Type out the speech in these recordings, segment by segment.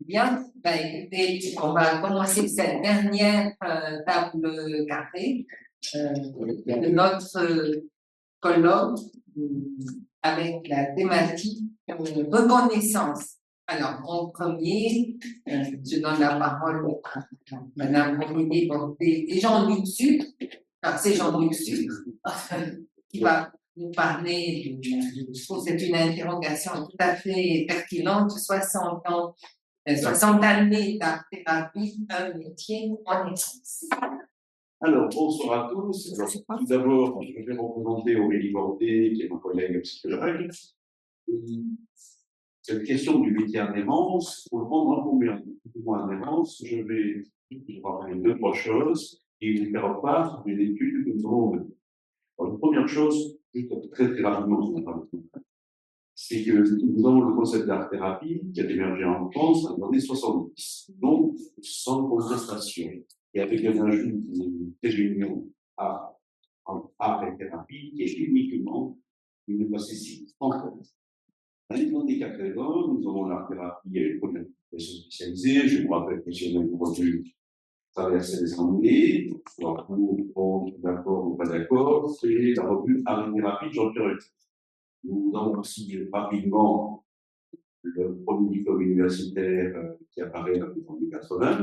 Bien, ben, écoutez, on va commencer cette dernière table carrée de notre colloque avec la thématique reconnaissance. Alors, en premier, je donne la parole à Madame Romilly, donc des Jean-Luc Sucre. Alors, c'est Jean-Luc Sucre qui va nous parler, je trouve que c'est une interrogation tout à fait pertinente, 60 ans 60 années d'art-thérapie, un métier en essence. Alors, bonsoir à tous. Alors, tout d'abord, je vais représenter Aurélie Bordet, qui est ma collègue psychologue. Cette question du métier en errance, pour le prendre un peu moins en errance, je vais parler de deux, trois choses et vous faire part des études que nous avons menées. Alors, la première chose, juste très très rapidement, c'est que nous avons le concept d'art-thérapie qui a émergé en France dans les années 70, donc sans contestation, et avec un ajout d'une réunion art et thérapie qui est uniquement une facétie française. Dans les années 80, nous avons l'art-thérapie et les projets spécialisés. Je me rappelle que si on a une revue traverser les années, soit pour, d'accord ou pas d'accord, c'est la revue Art et thérapie de Jean-Pierre. Nous avons aussi rapidement le premier diplôme universitaire qui apparaît dans les années 80,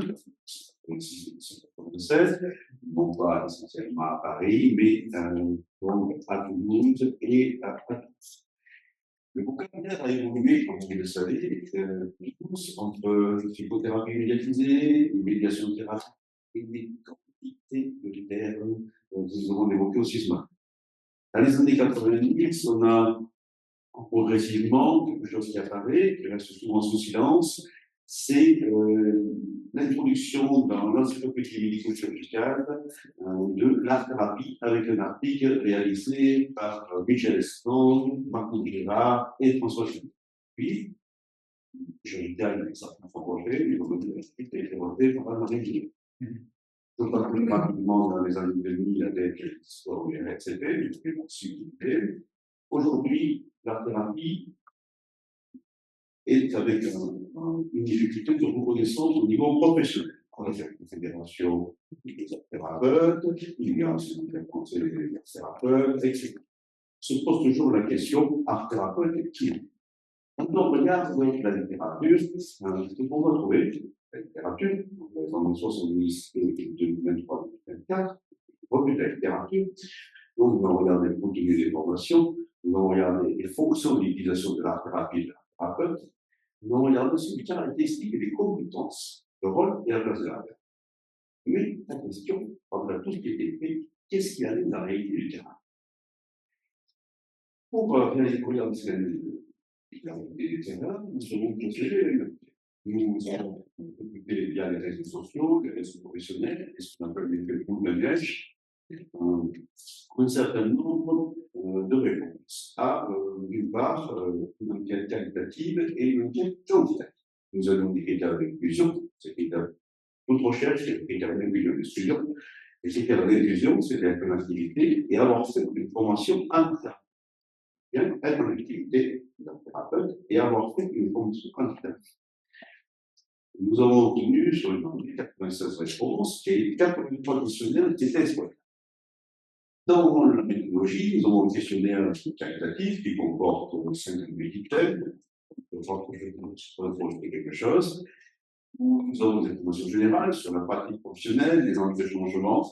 1996, non pas essentiellement à Paris, mais donc à Toulouse et à Paris. Le vocabulaire a évolué, comme vous le savez, tous entre psychothérapie médiatisée, médiation thérapie et des quantités de termes que nous avons évoqués au CISMA. Dans les années 90, on a progressivement quelque chose qui apparaît, qui reste souvent sous silence, c'est l'introduction dans l'encyclopédie médico-chirurgicale de l'art-thérapie avec un article réalisé par Michel Stone, Marc Gérard et François Chimie. Puis, chirurgical avec certains projets, il a été développé par Anne-Marie Gilles. Je parle plus rapidement dans les années 2000 avec l'histoire du RCP, du possibilité. Aujourd'hui, l'art-thérapie est avec une difficulté de reconnaissance au niveau professionnel. On a fait une fédération des thérapeutes, il y a un conseil des thérapeutes, etc. Se pose toujours la question art-thérapeute qui est. Quand on regarde la littérature, ce qu'on va trouver, la littérature, dans les années 70 et 2023-2024, revue de la littérature, donc nous allons regarder le contenu des formations, nous allons regarder les fonctions d'utilisation de l'art-thérapie de la thérapeute, nous allons regarder aussi les caractéristiques et les compétences, le rôle et la place de l'art. Mais la question, par tout ce qui a été fait, qu'est-ce qui arrive dans la réalité du terrain? Pour réaliser le regard de ce des terrains, nous serons procédés. Nous allons occuper via les réseaux sociaux, les réseaux professionnels, et ce qu'on appelle les groupes de neige, un certain nombre de réponses à, d'une part, une enquête qualitative et une enquête quantitative. Nous avons des critères d'inclusion, c'est critères toute recherche, c'est des critères d'inclusion et d'exclusion. Les critères d'inclusion, c'est d'être en activité et avoir fait une formation interne. Bien, être en activité d'un thérapeute et avoir fait une formation interne. Nous avons obtenu sur une bande de 96 réponses et 83 questionnaires qui étaient exploitables. Dans la méthodologie, nous avons un questionnaire qualitatif qui comporte 5 items. Je pense que je vais vous projeter quelque chose. Nous avons des informations générales sur la pratique professionnelle, les enjeux de changement,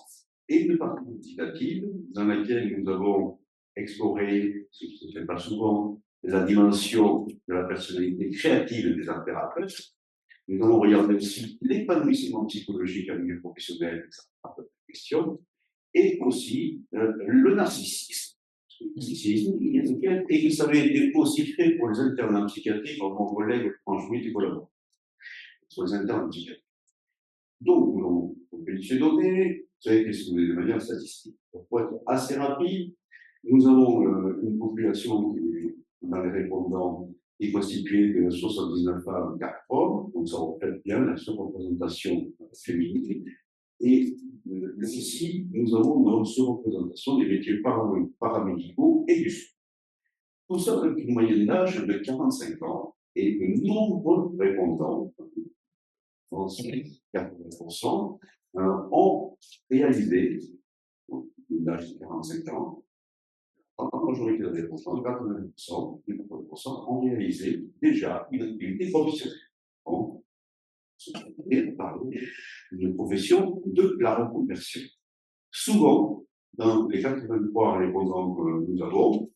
et une partie quantitative dans laquelle nous avons exploré, ce qui ne se fait pas souvent, la dimension de la personnalité créative des art thérapeutes. Nous avons regardé aussi l'épanouissement psychologique à niveau professionnel, ça sera pas de question, et aussi le narcissisme. Le narcissisme, et que ça avait été aussi fait pour les internes en psychiatrie par mon collègue Franck Schmitt et collaborateurs sur les internes en psychiatrie. Donc, nous avons obtenu ces données, vous savez que c'est de manière statistique. Pour être assez rapide, nous avons une population qui, dans les répondants, est constituée de 79 femmes, 4 hommes, donc ça reflète bien la surreprésentation féminine. Et ici, nous avons une surreprésentation des métiers paramédicaux et du soin. Tout ça avec une moyenne d'âge de 45 ans et de nombreux répondants, ensuite 80%, ont réalisé, l'âge de 45 ans, en majorité des répondants, 80%, 80% ont réalisé déjà une activité professionnelle. Donc, on parle d'une profession de la reconversion. Souvent, dans les 83 répondants que nous avons,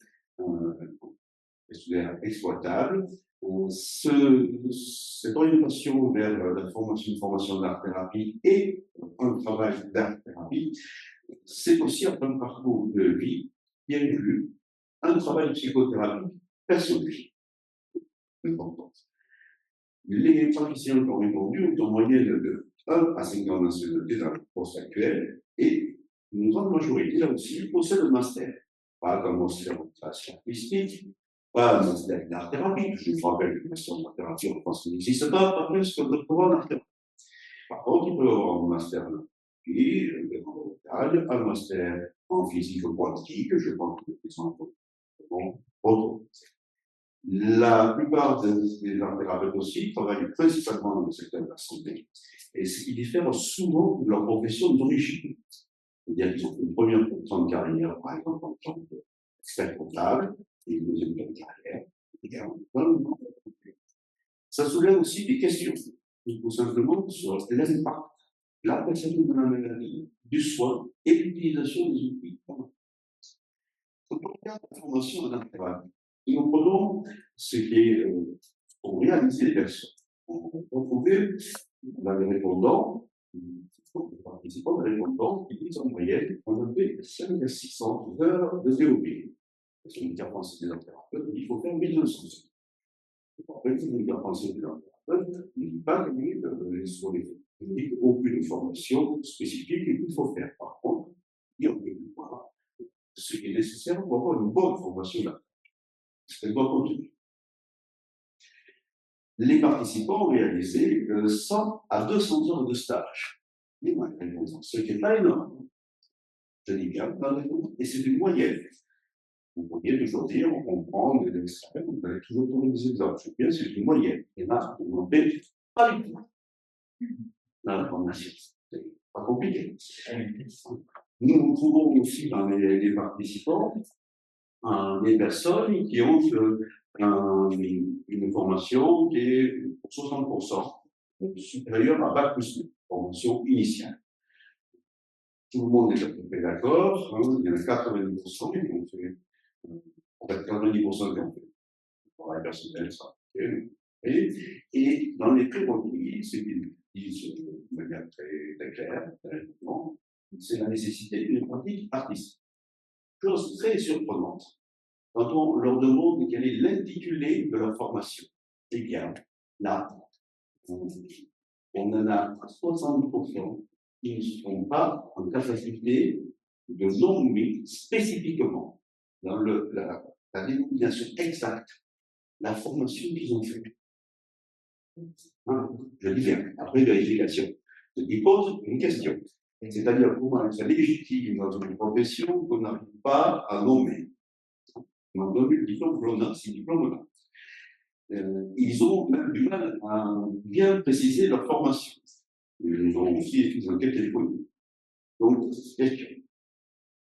exploitables, cette orientation vers la formation d'art-thérapie et un travail d'art-thérapie, c'est aussi un parcours de vie qui inclut un travail de psychothérapie personnel. Important. Les praticiens qui ont répondu ont en moyenne de 1 à 5 ans d'ancienneté dans le poste actuel et une grande majorité, là aussi, possède le master. Pas comme master en création artistique, pas un master d'art-thérapie. Je vous rappelle que le master d'art-thérapie en France n'existe pas plus qu'un doctorat d'art-thérapie. Par contre, il peut avoir un master en local, un master en physique quantique, je pense que c'est autre. La plupart des art-thérapeutes aussi travaillent principalement dans le secteur de la santé, et ce qui diffère souvent de leur profession d'origine. C'est-à-dire qu'ils ont fait une première temps de carrière, par exemple, en tant qu'expert comptable, et une deuxième temps de carrière. Ça soulève aussi des questions, tout simplement sur l'impact, l'appréciation de la maladie, du soin et l'utilisation des outils. Quand on regarde la formation en art-thérapie, et nous prenons ce qui est pour réaliser les personnes. On peut trouver dans les répondants, les participants des répondants qui disent en moyenne on a fait 5 à 600 heures de théorie. Parce qu'une intervention des thérapeutes, il faut faire 1200 heures. En fait, une intervention des thérapeutes ne dit pas que sur les techniques, aucune formation spécifique qu'il faut faire. Par contre, il y a ce qui est nécessaire pour avoir une bonne formation là. Ce qu'elle doit contenir. Les participants ont réalisé 100 à 200 heures de stage. Ce qui n'est pas énorme. Je dis bien, et c'est une moyenne. Vous pourriez toujours dire, on comprend des extraits, vous allez toujours trouver des exemples. Je dis bien, c'est une moyenne. Et là, vous n'en faites pas du tout. Dans la formation. C'est pas compliqué. Nous trouvons aussi dans les participants des personnes qui ont une formation qui est pour 60% supérieure à Bac plus 2, formation initiale. Tout le monde est à peu près d'accord, il y en a 90% qui ont fait, en fait 90% qui ont fait le travail personnel, ça. Et dans les prérequis, ce qu'ils disent de manière très claire, c'est la nécessité d'une pratique artistique. Chose très surprenante. Quand on leur demande quel est l'intitulé de leur formation, eh bien, là, on en a 60% qui ne sont pas en capacité de nommer spécifiquement, dans la dénomination exacte, la formation qu'ils ont faite. Je dis bien, après vérification. Ce qui pose une question. C'est-à-dire, comment être légitime dans une profession qu'on n'arrive pas à nommer. On a donné le diplôme Blona, c'est diplôme-là. Ils ont même du mal à bien préciser leur formation. Ils ont aussi des enquêtes téléphoniques. Donc, question.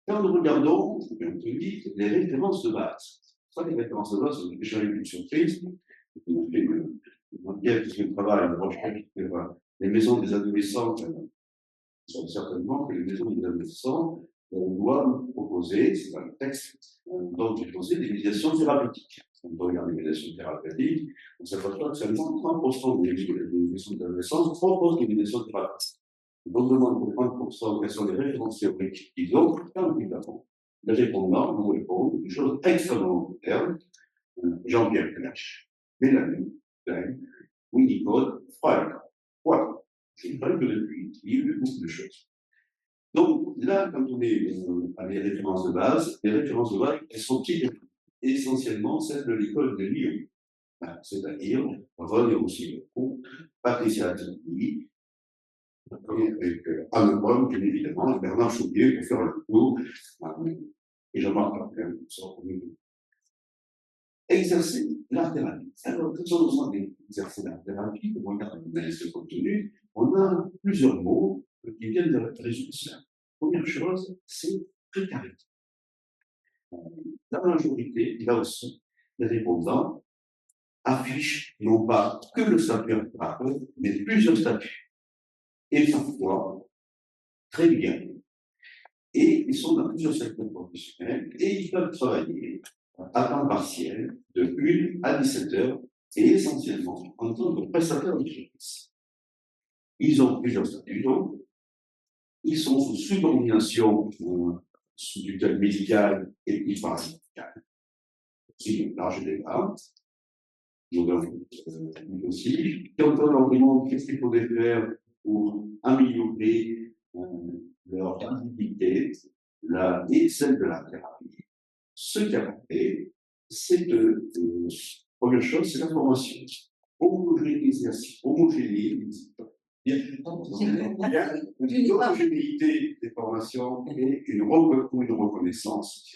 Quand nous regardons, on te dit, les références de base. Ça, les références de base, j'ai déjà eu une surprise. On a fait une enquête puisque je travaille, une recherche sur les maisons des adolescents. Sont certainement que les maisons des adolescents, on doit nous proposer, c'est dans le texte, on doit nous proposer des médiations thérapeutiques. On doit regarder les médiations thérapeutiques, on s'aperçoit que seulement 30% des maisons d'adolescents proposent des médiations thérapeutiques. On demande pour 30% quelles sont les références théoriques qu'ils ont, quand évidemment, les répondants nous répondent des choses extrêmement modernes. Jean-Pierre Clash, Mélanie, Klein, Winnicott, Freud. Voilà. Je ne parle que depuis, il y a eu beaucoup de choses. Donc là, quand on est à les références de base, elles sont essentiellement celles de l'école de Lyon. C'est-à-dire, on va dire aussi Patricia Attili, avec Anne Pomme, bien évidemment, Bernard Chaudier pour faire le tour, et Jean-Marc Martin, exercer l'art thérapie. Alors, tout ça, exercer la thérapie, on regarde l'analyse de contenu, on a plusieurs mots qui viennent de résoudre cela. Première chose, c'est précarité. La majorité, là aussi, des répondants affichent non pas que le statut thérapeute, mais plusieurs statuts. Et parfois, très bien. Et ils sont dans plusieurs secteurs professionnels et ils peuvent travailler à temps partiel de 1 à 17 heures et essentiellement en tant que prestataires de services. Ils ont plusieurs statuts, donc ils sont sous subordination, sous tutelle médicale et paramédicale. C'est une large débat. Aussi, quand on leur demande qu'est-ce qu'il faudrait faire pour améliorer leur activité, et celle de la thérapie, ce qu'il y a fait, c'est de, première chose, c'est la formation. L'homogénéité des formations et une reconnaissance.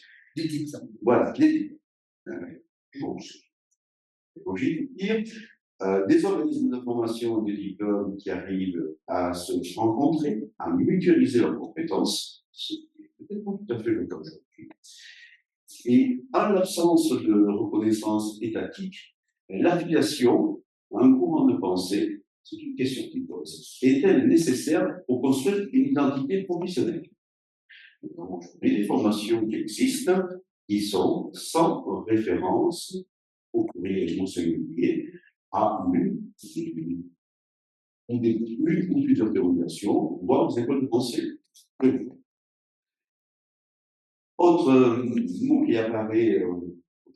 Voilà, logique de dire, des organismes de formation et des diplômes qui arrivent à se rencontrer, à mutualiser leurs compétences, ce qui est peut-être pas tout à fait le cas aujourd'hui. Et en l'absence de reconnaissance étatique, l'affiliation à un courant de pensée, c'est une question qui pose, est-elle nécessaire pour construire une identité professionnelle? Donc, les formations qui existent, qui sont sans référence au courrier singulier à une ou plusieurs dérogations, voire des écoles de pensée. Autre mot qui apparaît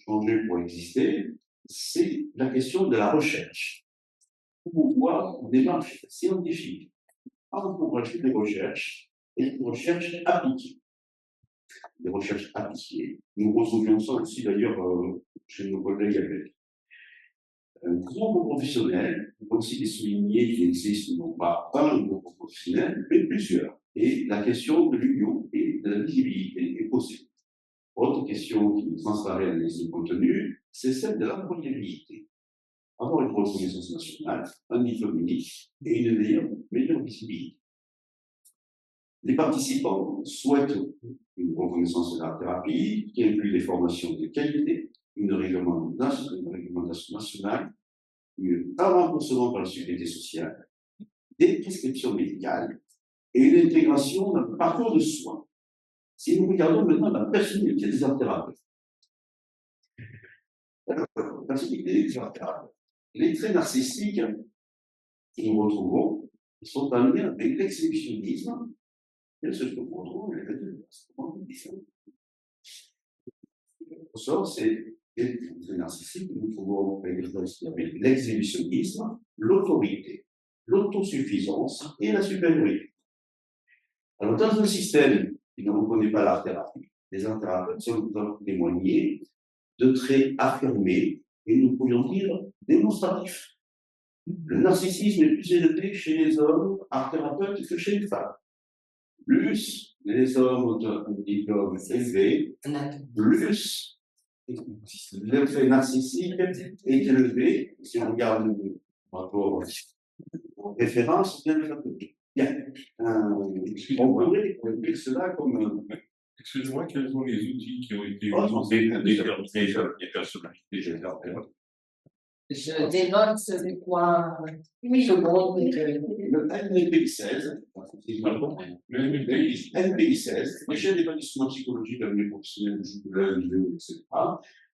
changer pour exister, c'est la question de la recherche. Pour pouvoir une démarche scientifique, encourager les recherches et les recherches appliquées. Les recherches appliquées. Nous retrouvions ça aussi d'ailleurs chez nos collègues avec un groupe professionnel, il faut aussi souligner qu'il existe non pas un groupe professionnel, mais plusieurs. Et la question de l'union et de la visibilité est posée. Autre question qui transparaît à l'analyse de contenu, c'est celle de l'employabilité. Avoir une reconnaissance nationale, un diplôme unique et une meilleure visibilité. Les participants souhaitent une reconnaissance de la thérapie qui inclut des formations de qualité, une réglementation nationale, un remboursement par la sécurité sociale, des prescriptions médicales et une intégration dans le parcours de soins. Si nous regardons maintenant la personnalité des thérapeutes, la personnalité des thérapeutes, les traits narcissiques que nous retrouvons sont en lien avec l'exhibitionnisme et ce que nous retrouvons avec le sort, c'est les traits narcissiques que nous trouvons avec l'exhibitionnisme, l'autorité, l'autosuffisance et la supériorité. Alors, dans un système qui ne reconnaît pas l'art thérapie, les art thérapeutes sont témoigner de traits affirmés et nous pourrions dire démonstratifs. Le narcissisme est plus élevé chez les hommes art thérapeutes que chez les femmes. Plus les hommes ont un diplôme élevé, plus le trait narcissique est élevé. Si on regarde le rapport référence, bien. On pourrait dire cela comme. Excusez-moi, quels sont les outils qui ont été utilisés pour déterminer les personnalités générales? Je dénote les points secondes. Le NPI 16, le NPI 16, l'échelle d'évaluation psychologique avec les professionnels du jeu, etc.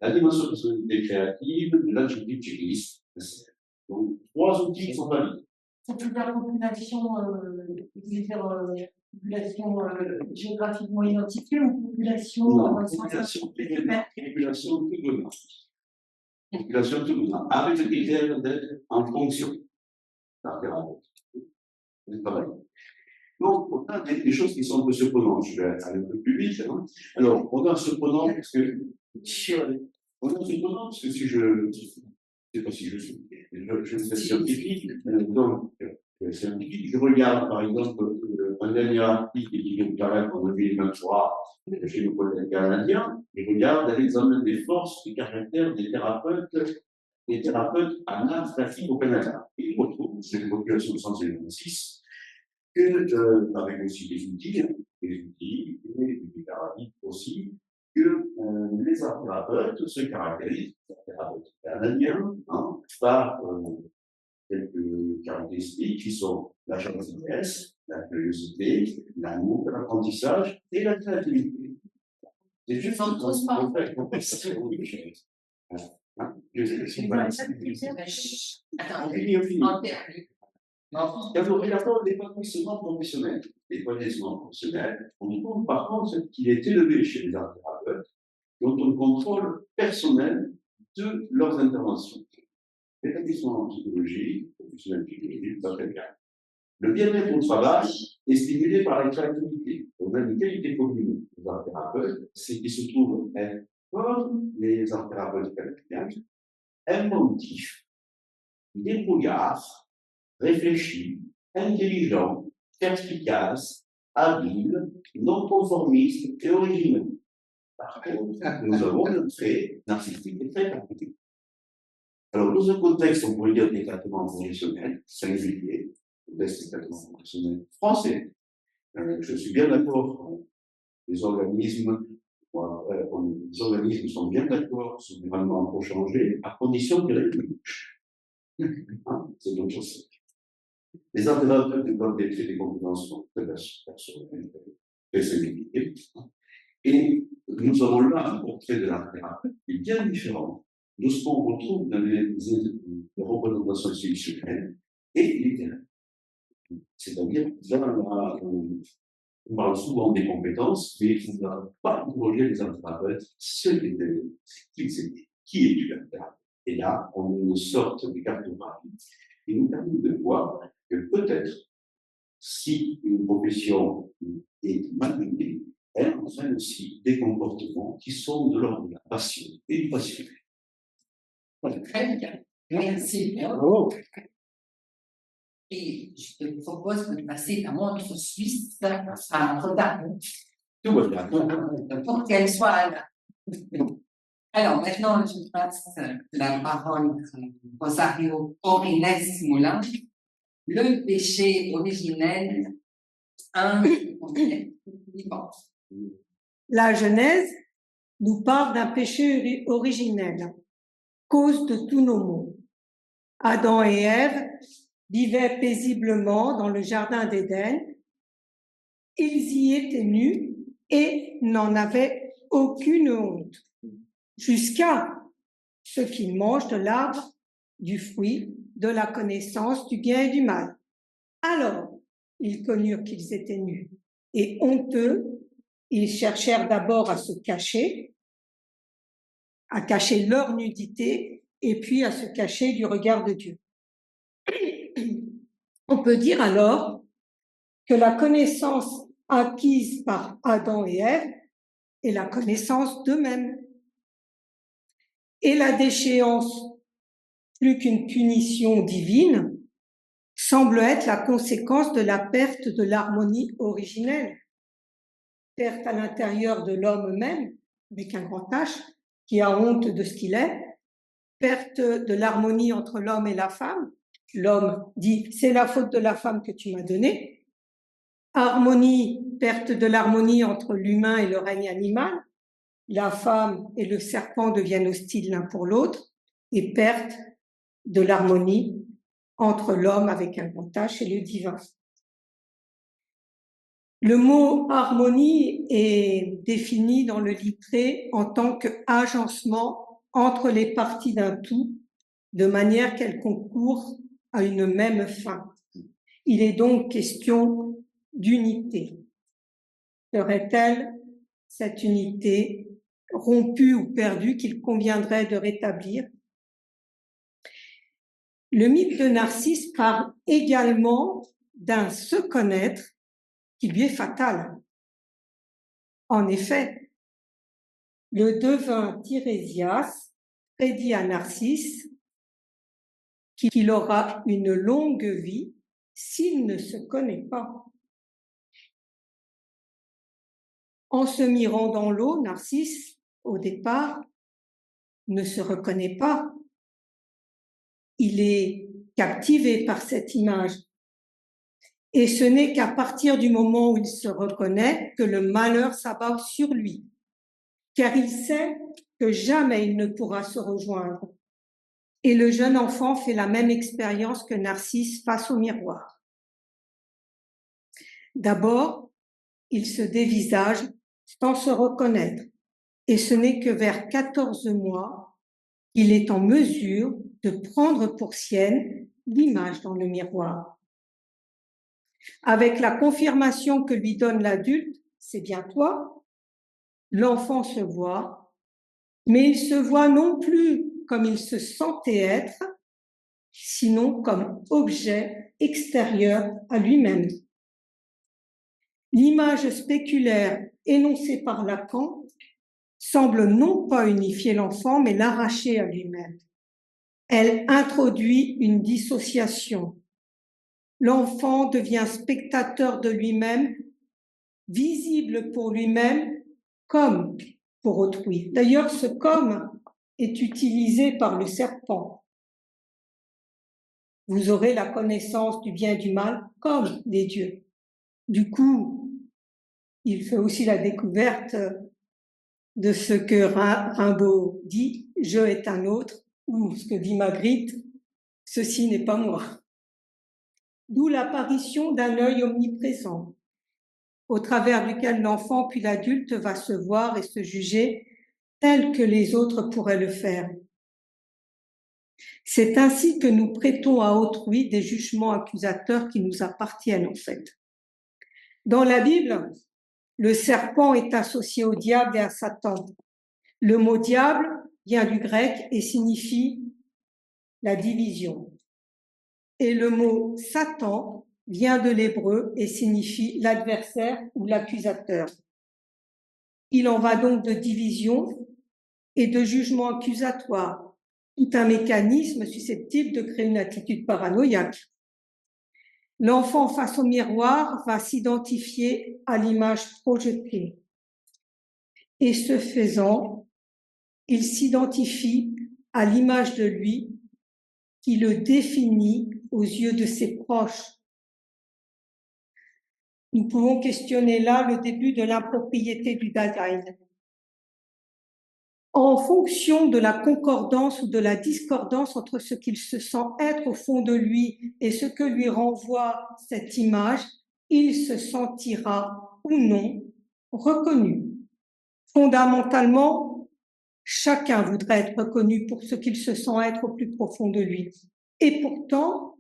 La dimension de personnalité créative, de l'adjectif checklist. Donc, 3 outils qui sont validés. C'est toute la population, population géographiquement identifiée ou population population tout donnant. Population tout donnant, avec le critère d'être en fonction. Donc, on a des choses qui sont un peu surprenantes. Je vais aller un peu plus vite. Hein. Alors, on a surprenant parce que. Si je sais pas si je suis scientifique, donc scientifique, je regarde par exemple un dernier article qui vient de paraître en 2023 chez nos collègues canadiens, et regarde l'examen des forces du caractère des thérapeutes les thérapeutes en art plastique au Canada. Ils retrouvent, c'est une population de 156, que, avec aussi des outils, et des thérapies aussi, que les art thérapeutes se caractérisent, les art thérapeutes canadiens, par quelques caractéristiques qui sont la gentillesse, la curiosité, l'amour, l'apprentissage et la créativité. C'est juste sont tous pas. Attends, Quand on regarde l'épanouissement professionnel, on trouve par contre qu'il est élevé chez les art thérapeutes, dont on contrôle personnel de leurs interventions. L'établissement en psychologie, professionnel de psychologie, ça très bien. Le bien-être au travail est stimulé par la créativité. On a une qualité commune des art thérapeutes, c'est qu'ils se trouvent être, comme les art thérapeutes canadiens, inventifs, débrouillards, réfléchis, intelligents, perspicaces, habiles, non conformistes et originaux. Par contre, nous avons un trait narcissique et très particulier. Alors, dans un contexte, on pourrait dire d'éclatement professionnel, singulier, contexte d'éclatement professionnel français, je suis bien d'accord, les organismes sont bien d'accord sur l'événement pour changer, à condition qu'il y ait une bouche. C'est d'autres choses. Les art thérapeutes développent des compétences très personnelles, très singulières. Et nous avons là un portrait de l'art thérapeute qui est bien différent de ce qu'on retrouve dans les représentations institutionnelles et littéraires. C'est-à-dire, on parle souvent des compétences, mais on n'a pas interrogé les art thérapeutes, qui est du art thérapeute. Et là, on a une sorte de cartographie qui nous permet de voir que peut-être, si une profession est mal menée, elle entraîne aussi des comportements qui sont de l'ordre de la passion et du passionnel. Voilà, très bien. Merci. Oh. Et je te propose de passer ta montre suisse à Rodin. Tout va bien. Pour qu'elle soit là. Alors, maintenant, je passe la parole à Rosario Orines Moulin. Le péché originel, La Genèse nous parle d'un péché originel, cause de tous nos maux. Adam et Ève vivaient paisiblement dans le jardin d'Éden. Ils y étaient nus et n'en avaient aucune honte, jusqu'à ce qu'ils mangent de l'arbre du fruit de la connaissance du bien et du mal. Alors, ils connurent qu'ils étaient nus et honteux, ils cherchèrent d'abord à se cacher, à cacher leur nudité et puis à se cacher du regard de Dieu. On peut dire alors que la connaissance acquise par Adam et Ève est la connaissance d'eux-mêmes. Et la déchéance, plus qu'une punition divine, semble être la conséquence de la perte de l'harmonie originelle. Perte à l'intérieur de l'homme même, avec un grand H, qui a honte de ce qu'il est, perte de l'harmonie entre l'homme et la femme. L'homme dit « c'est la faute de la femme que tu m'as donnée ». Harmonie, perte de l'harmonie entre l'humain et le règne animal. La femme et le serpent deviennent hostiles l'un pour l'autre. Et perte de l'harmonie entre l'homme avec un grand H et le divin. Le mot harmonie est défini dans le littré en tant qu'agencement entre les parties d'un tout, de manière qu'elles concourent à une même fin. Il est donc question d'unité. Serait-elle cette unité rompue ou perdue qu'il conviendrait de rétablir? Le mythe de Narcisse parle également d'un se connaître qui lui est fatal. En effet, le devin Tirésias prédit à Narcisse qu'il aura une longue vie s'il ne se connaît pas. En se mirant dans l'eau, Narcisse, au départ, ne se reconnaît pas il est captivé par cette image. Et ce n'est qu'à partir du moment où il se reconnaît que le malheur s'abat sur lui, car il sait que jamais il ne pourra se rejoindre. Et le jeune enfant fait la même expérience que Narcisse face au miroir. D'abord, il se dévisage sans se reconnaître, et ce n'est que vers 14 mois qu'il est en mesure de prendre pour sienne l'image dans le miroir. Avec la confirmation que lui donne l'adulte, c'est bien toi, l'enfant se voit, mais il se voit non plus comme il se sentait être, sinon comme objet extérieur à lui-même. L'image spéculaire énoncée par Lacan semble non pas unifier l'enfant, mais l'arracher à lui-même. Elle introduit une dissociation. L'enfant devient spectateur de lui-même, visible pour lui-même comme pour autrui. D'ailleurs, ce comme est utilisé par le serpent. Vous aurez la connaissance du bien et du mal comme des dieux. Du coup, il fait aussi la découverte de ce que Rimbaud dit, « je est un autre », ou ce que dit Magritte, « ceci n'est pas moi ». D'où l'apparition d'un œil omniprésent, au travers duquel l'enfant puis l'adulte va se voir et se juger tel que les autres pourraient le faire. C'est ainsi que nous prêtons à autrui des jugements accusateurs qui nous appartiennent en fait. Dans la Bible, le serpent est associé au diable et à Satan. Le mot diable vient du grec et signifie la division. Et le mot Satan vient de l'hébreu et signifie l'adversaire ou l'accusateur. Il en va donc de division et de jugement accusatoire, tout un mécanisme susceptible de créer une attitude paranoïaque. L'enfant face au miroir va s'identifier à l'image projetée. Et ce faisant, il s'identifie à l'image de lui qui le définit aux yeux de ses proches. Nous pouvons questionner là le début de l'impropriété du Dasein. En fonction de la concordance ou de la discordance entre ce qu'il se sent être au fond de lui et ce que lui renvoie cette image, il se sentira ou non reconnu. Fondamentalement, chacun voudrait être reconnu pour ce qu'il se sent être au plus profond de lui. Et pourtant,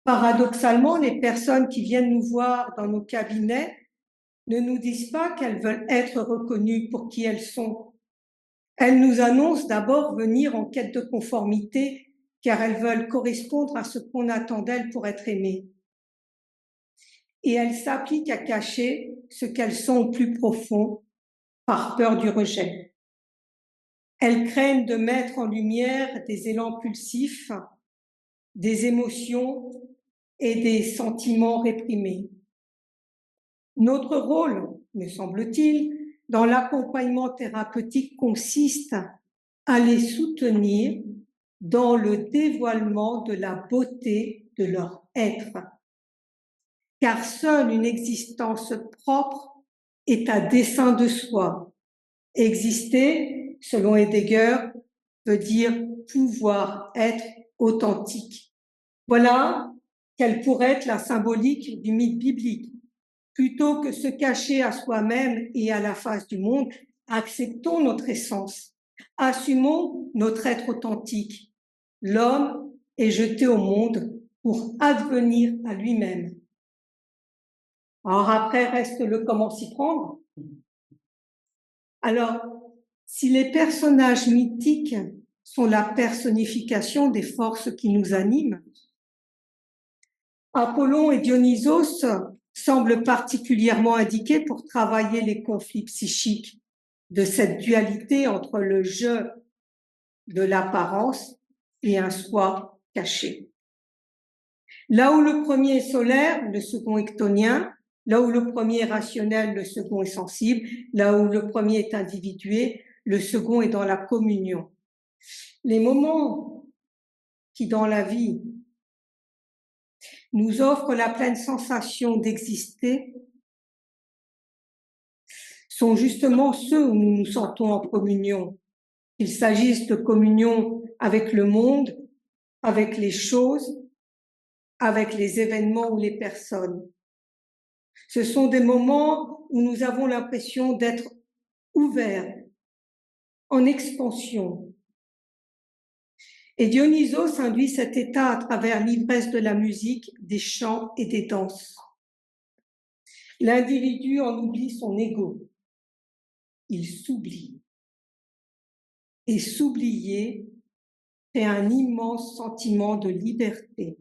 paradoxalement, les personnes qui viennent nous voir dans nos cabinets ne nous disent pas qu'elles veulent être reconnues pour qui elles sont. Elles nous annoncent d'abord venir en quête de conformité, car elles veulent correspondre à ce qu'on attend d'elles pour être aimées. Et elles s'appliquent à cacher ce qu'elles sont au plus profond, par peur du rejet. Elles craignent de mettre en lumière des élans pulsifs, des émotions et des sentiments réprimés. Notre rôle, me semble-t-il, dans l'accompagnement thérapeutique consiste à les soutenir dans le dévoilement de la beauté de leur être. Car seule une existence propre est à dessein de soi. Exister, selon Heidegger, veut dire pouvoir être authentique. Voilà quelle pourrait être la symbolique du mythe biblique. Plutôt que se cacher à soi-même et à la face du monde, acceptons notre essence, assumons notre être authentique. L'homme est jeté au monde pour advenir à lui-même. Alors après reste le comment s'y prendre. Alors, si les personnages mythiques sont la personnification des forces qui nous animent, Apollon et Dionysos semblent particulièrement indiqués pour travailler les conflits psychiques de cette dualité entre le je de l'apparence et un soi caché. Là où le premier est solaire, le second est chtonien. Là où le premier est rationnel, le second est sensible. Là où le premier est individué, le second est dans la communion. Les moments qui, dans la vie, nous offrent la pleine sensation d'exister, sont justement ceux où nous nous sentons en communion, qu'il s'agisse de communion avec le monde, avec les choses, avec les événements ou les personnes. Ce sont des moments où nous avons l'impression d'être ouverts, en expansion. Et Dionysos induit cet état à travers l'ivresse de la musique, des chants et des danses. L'individu en oublie son ego. Il s'oublie. Et s'oublier est un immense sentiment de liberté.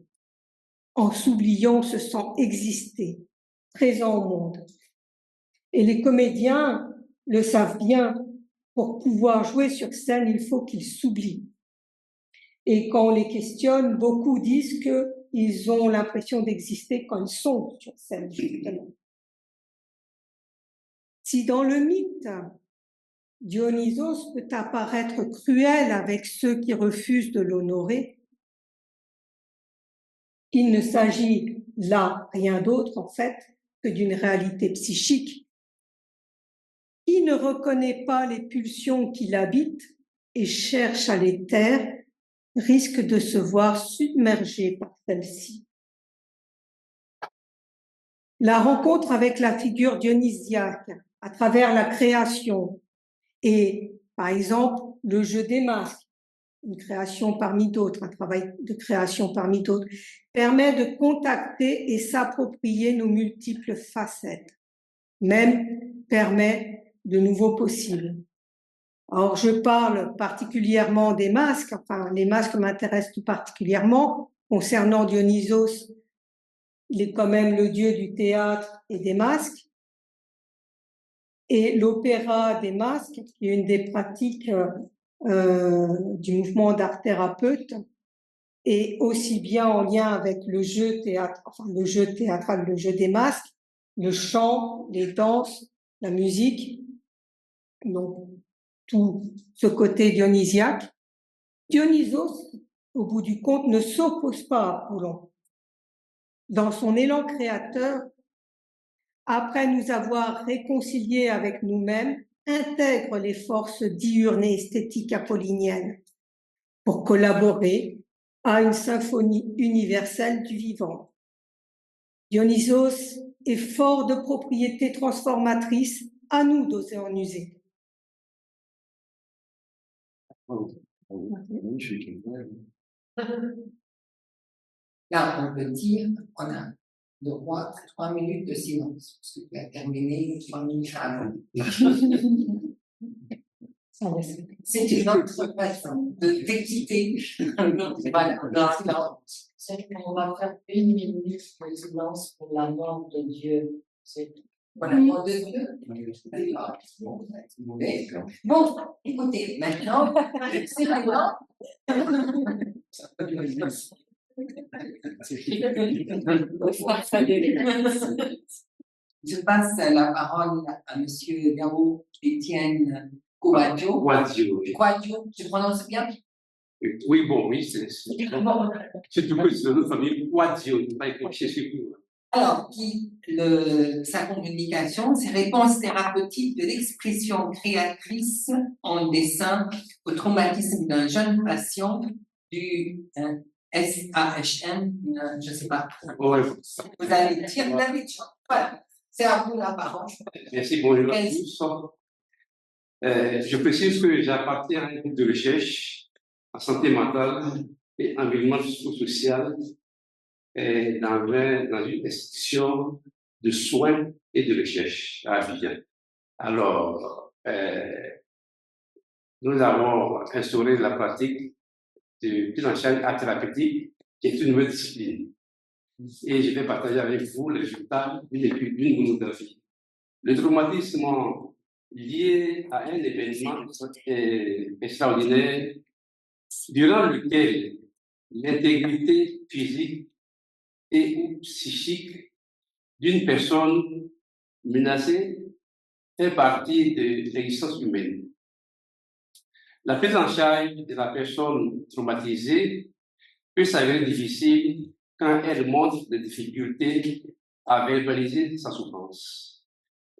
En s'oubliant, on se sent exister, présent au monde. Et les comédiens le savent bien, pour pouvoir jouer sur scène, il faut qu'ils s'oublient. Et quand on les questionne, beaucoup disent qu'ils ont l'impression d'exister quand ils sont sur scène, justement. Si dans le mythe, Dionysos peut apparaître cruel avec ceux qui refusent de l'honorer, il ne s'agit là rien d'autre, en fait, que d'une réalité psychique. Qui ne reconnaît pas les pulsions qui l'habitent et cherche à les taire risque de se voir submergé par celle-ci. La rencontre avec la figure dionysiaque à travers la création et, par exemple, le jeu des masques, une création parmi d'autres, un travail de création parmi d'autres, permet de contacter et s'approprier nos multiples facettes, même permet de nouveaux possibles. Alors, je parle particulièrement des masques, enfin, les masques m'intéressent tout particulièrement. Concernant Dionysos, il est quand même le dieu du théâtre et des masques. Et l'opéra des masques, qui est une des pratiques du mouvement d'art thérapeute, est aussi bien en lien avec le jeu théâtre, enfin, le jeu théâtral, le jeu des masques, le chant, les danses, la musique, donc tout ce côté dionysiaque. Dionysos, au bout du compte, ne s'oppose pas à Apollon. Dans son élan créateur, après nous avoir réconciliés avec nous-mêmes, intègre les forces diurnes et esthétiques apolliniennes pour collaborer à une symphonie universelle du vivant. Dionysos est fort de propriétés transformatrices, à nous d'oser en user. Là, on peut dire qu'on a le droit à 3 minutes de silence, parce que tu as terminé 3 minutes avant. C'est une autre façon d'exciter. Voilà, On va faire 1 minute de silence pour la mort de Dieu. Voilà, mort de Dieu. Bon, écoutez, maintenant, c'est maintenant. Je passe la parole à Monsieur Garo Étienne Kouadio. Kouadio, je prononce bien? Oui, bon, oui, c'est tout que c'est notre famille Kouadio, il pas été chercher plus. Alors, sa communication, c'est réponse thérapeutique de l'expression créatrice en dessin au traumatisme d'un jeune patient du SAHM, je ne sais pas. Ouais. Vous allez dire la mission. Voilà, c'est à vous la parole. Merci, bonjour à tous. Je précise que j'appartiens à un groupe de recherche en santé mentale et environnement social dans une institution de soins et de recherche à Abidjan. Alors, nous avons instauré la pratique de prise en charge art thérapeutique, qui est une nouvelle discipline. Et je vais partager avec vous les résultats d'une monographie. Le traumatisme lié à un événement extraordinaire durant lequel l'intégrité physique et ou psychique d'une personne menacée fait partie de l'existence humaine. La prise en charge de la personne traumatisée peut s'avérer difficile quand elle montre des difficultés à verbaliser sa souffrance.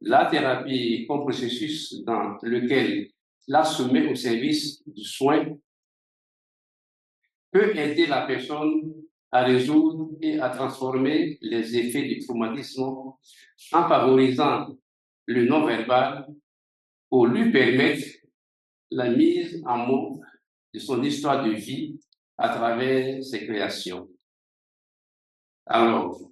La thérapie comme processus dans lequel la soumet au service du soin peut aider la personne à résoudre et à transformer les effets du traumatisme en favorisant le non-verbal pour lui permettre la mise en mots de son histoire de vie à travers ses créations. Alors,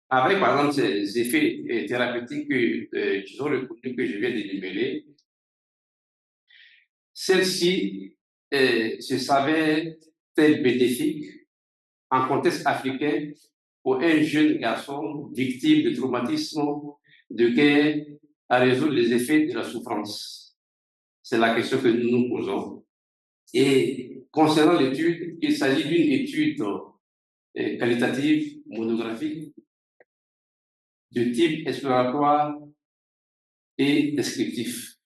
avec par exemple ces effets thérapeutiques qu'ils ont reconnus, que je viens d'énumérer, celle-ci se s'avère telle bénéfique en contexte africain pour un jeune garçon victime de traumatisme de guerre à résoudre les effets de la souffrance. C'est la question que nous nous posons. Et concernant l'étude, il s'agit d'une étude qualitative, monographique, de type exploratoire et descriptif,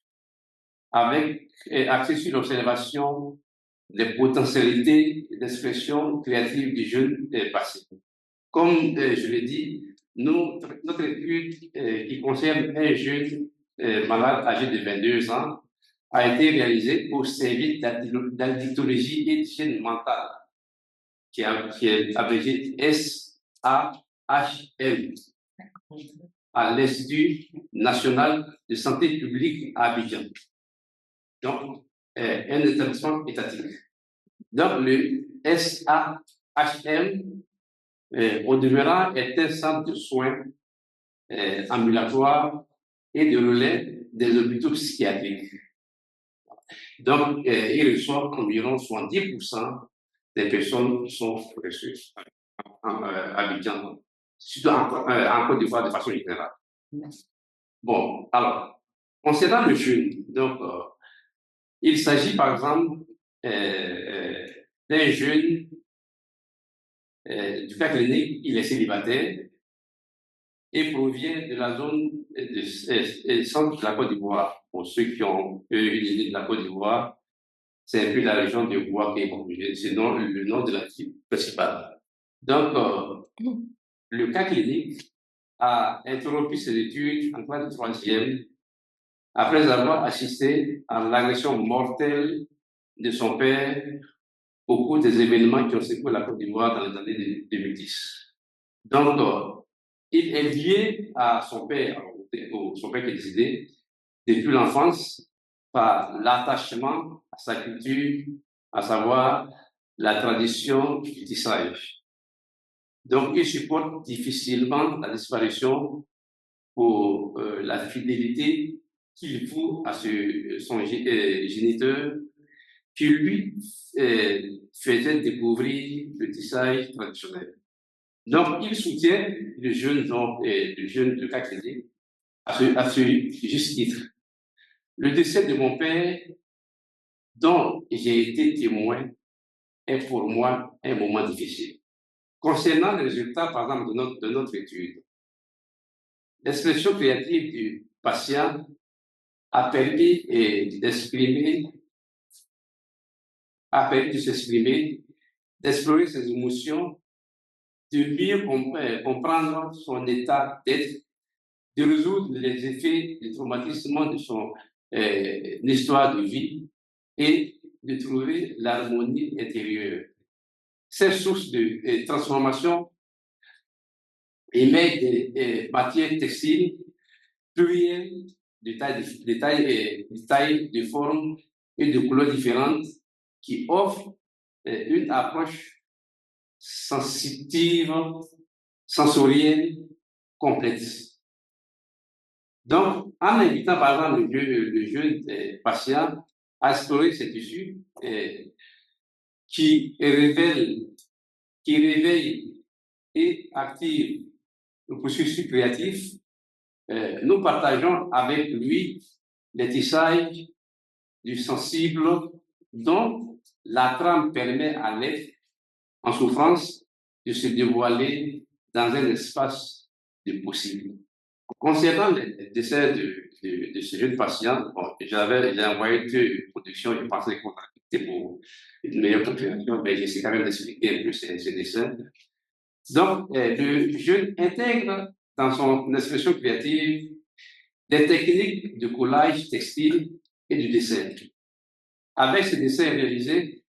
avec accès sur l'observation des potentialités d'expression créative du jeune passé. Comme je l'ai dit, notre étude qui concerne un jeune malade âgé de 22 ans a été réalisée au service d'addictologie et d'hygiène mentale, qui est abrégé SAHM, à l'Institut national de santé publique à Abidjan. Donc, un établissement étatique. Donc, le SAHM, au demeurant, est un centre de soins ambulatoires et de relais des hôpitaux psychiatriques. Donc, il reçoit environ 70% des personnes qui sont reçues en Abidjan, surtout en Côte d'Ivoire de façon générale. Bon, alors, concernant le jeune, donc, il s'agit par exemple d'un jeune du cas clinique, il est célibataire et provient de la zone centre de la Côte d'Ivoire. Pour ceux qui ont eu une idée de la Côte d'Ivoire, c'est un peu la région de Bouaké, c'est le nom de la ville principale. Donc, le cas clinique a interrompu ses études en classe de 3e après avoir assisté à l'agression mortelle de son père au cours des événements qui ont secoué la Côte d'Ivoire dans les années 2010. Donc, il est lié à son père qui est décédé depuis l'enfance par l'attachement à sa culture, à savoir la tradition du tissage. Donc, il supporte difficilement la disparition pour la fidélité qu'il faut à son géniteur qui lui faisait découvrir le tissage traditionnel. Donc, il soutient le jeune de cas clinique à ce juste titre. Le décès de mon père, dont j'ai été témoin, est pour moi un moment difficile. Concernant les résultats, par exemple, de notre étude, l'expression créative du patient a permis de s'exprimer, d'explorer ses émotions, de mieux comprendre son état d'être, de résoudre les effets du traumatisme de son histoire de vie et de trouver l'harmonie intérieure. Ces sources de transformation émettent des matières textiles plurielles de taille, de forme et de couleurs différentes qui offrent une approche sensitive, sensorielle, complète. Donc, en invitant par exemple le jeune patient à explorer ces tissus qui réveille et active le processus créatif, nous partageons avec lui les tissages du sensible dont la trame permet à l'être en souffrance de se dévoiler dans un espace de possible. Concernant le décès de ce jeune patient, j'ai envoyé deux productions, je pensais qu'on c'était pour une meilleure compréhension, mais j'essaie quand même d'expliquer un peu ces dessins. Donc, le jeune intègre dans son expression créative des techniques de collage textile et du dessin. Avec ces dessins réalisés,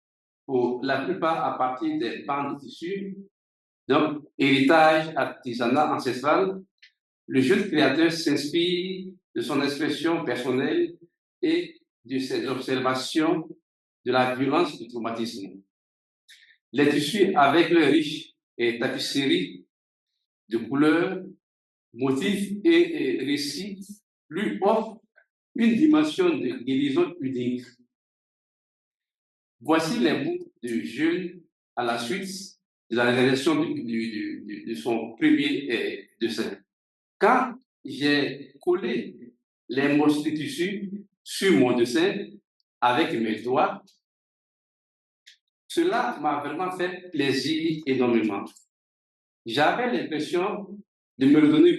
pour la plupart à partir des bandes de tissu, donc héritage artisanal ancestral, le jeune créateur s'inspire de son expression personnelle et de ses observations de la violence du traumatisme. Les tissus, avec leurs riches tapisseries de couleurs, motifs et récits, lui offrent une dimension de guérison unique. Voici les mots du jeune à la suite de la réalisation de son premier dessin. Quand j'ai collé les morceaux de tissu sur mon dessin avec mes doigts, cela m'a vraiment fait plaisir énormément. J'avais l'impression de me redonner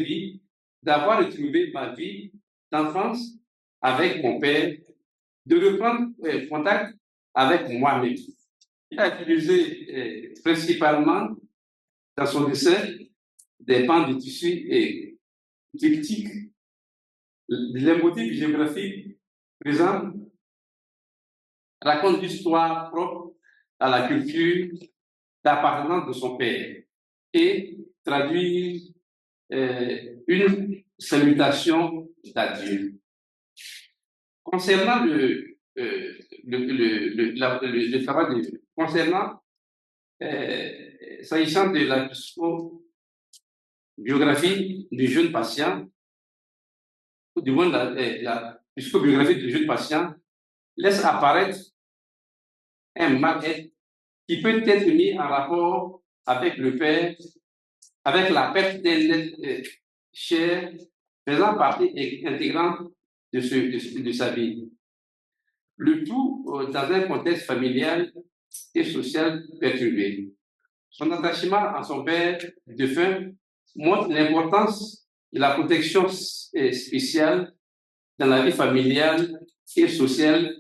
vie, d'avoir retrouvé ma vie d'enfance avec mon père, de reprendre contact avec moi-même. Il a utilisé principalement dans son dessin des bandes de tissu critiques, les motifs géographiques présents racontent l'histoire propre à la culture d'appartenance de son père et traduisent une salutation d'adieu. Concernant le travail s'agissant de la biographie du jeune patient, ou du moins la psychobiographie du jeune patient, laisse apparaître un mal-être qui peut être mis en rapport avec le père, avec la perte d'un être cher, faisant partie intégrante de sa vie. Le tout dans un contexte familial et social perturbé. Son attachement à son père défunt montre l'importance de la protection spéciale dans la vie familiale et sociale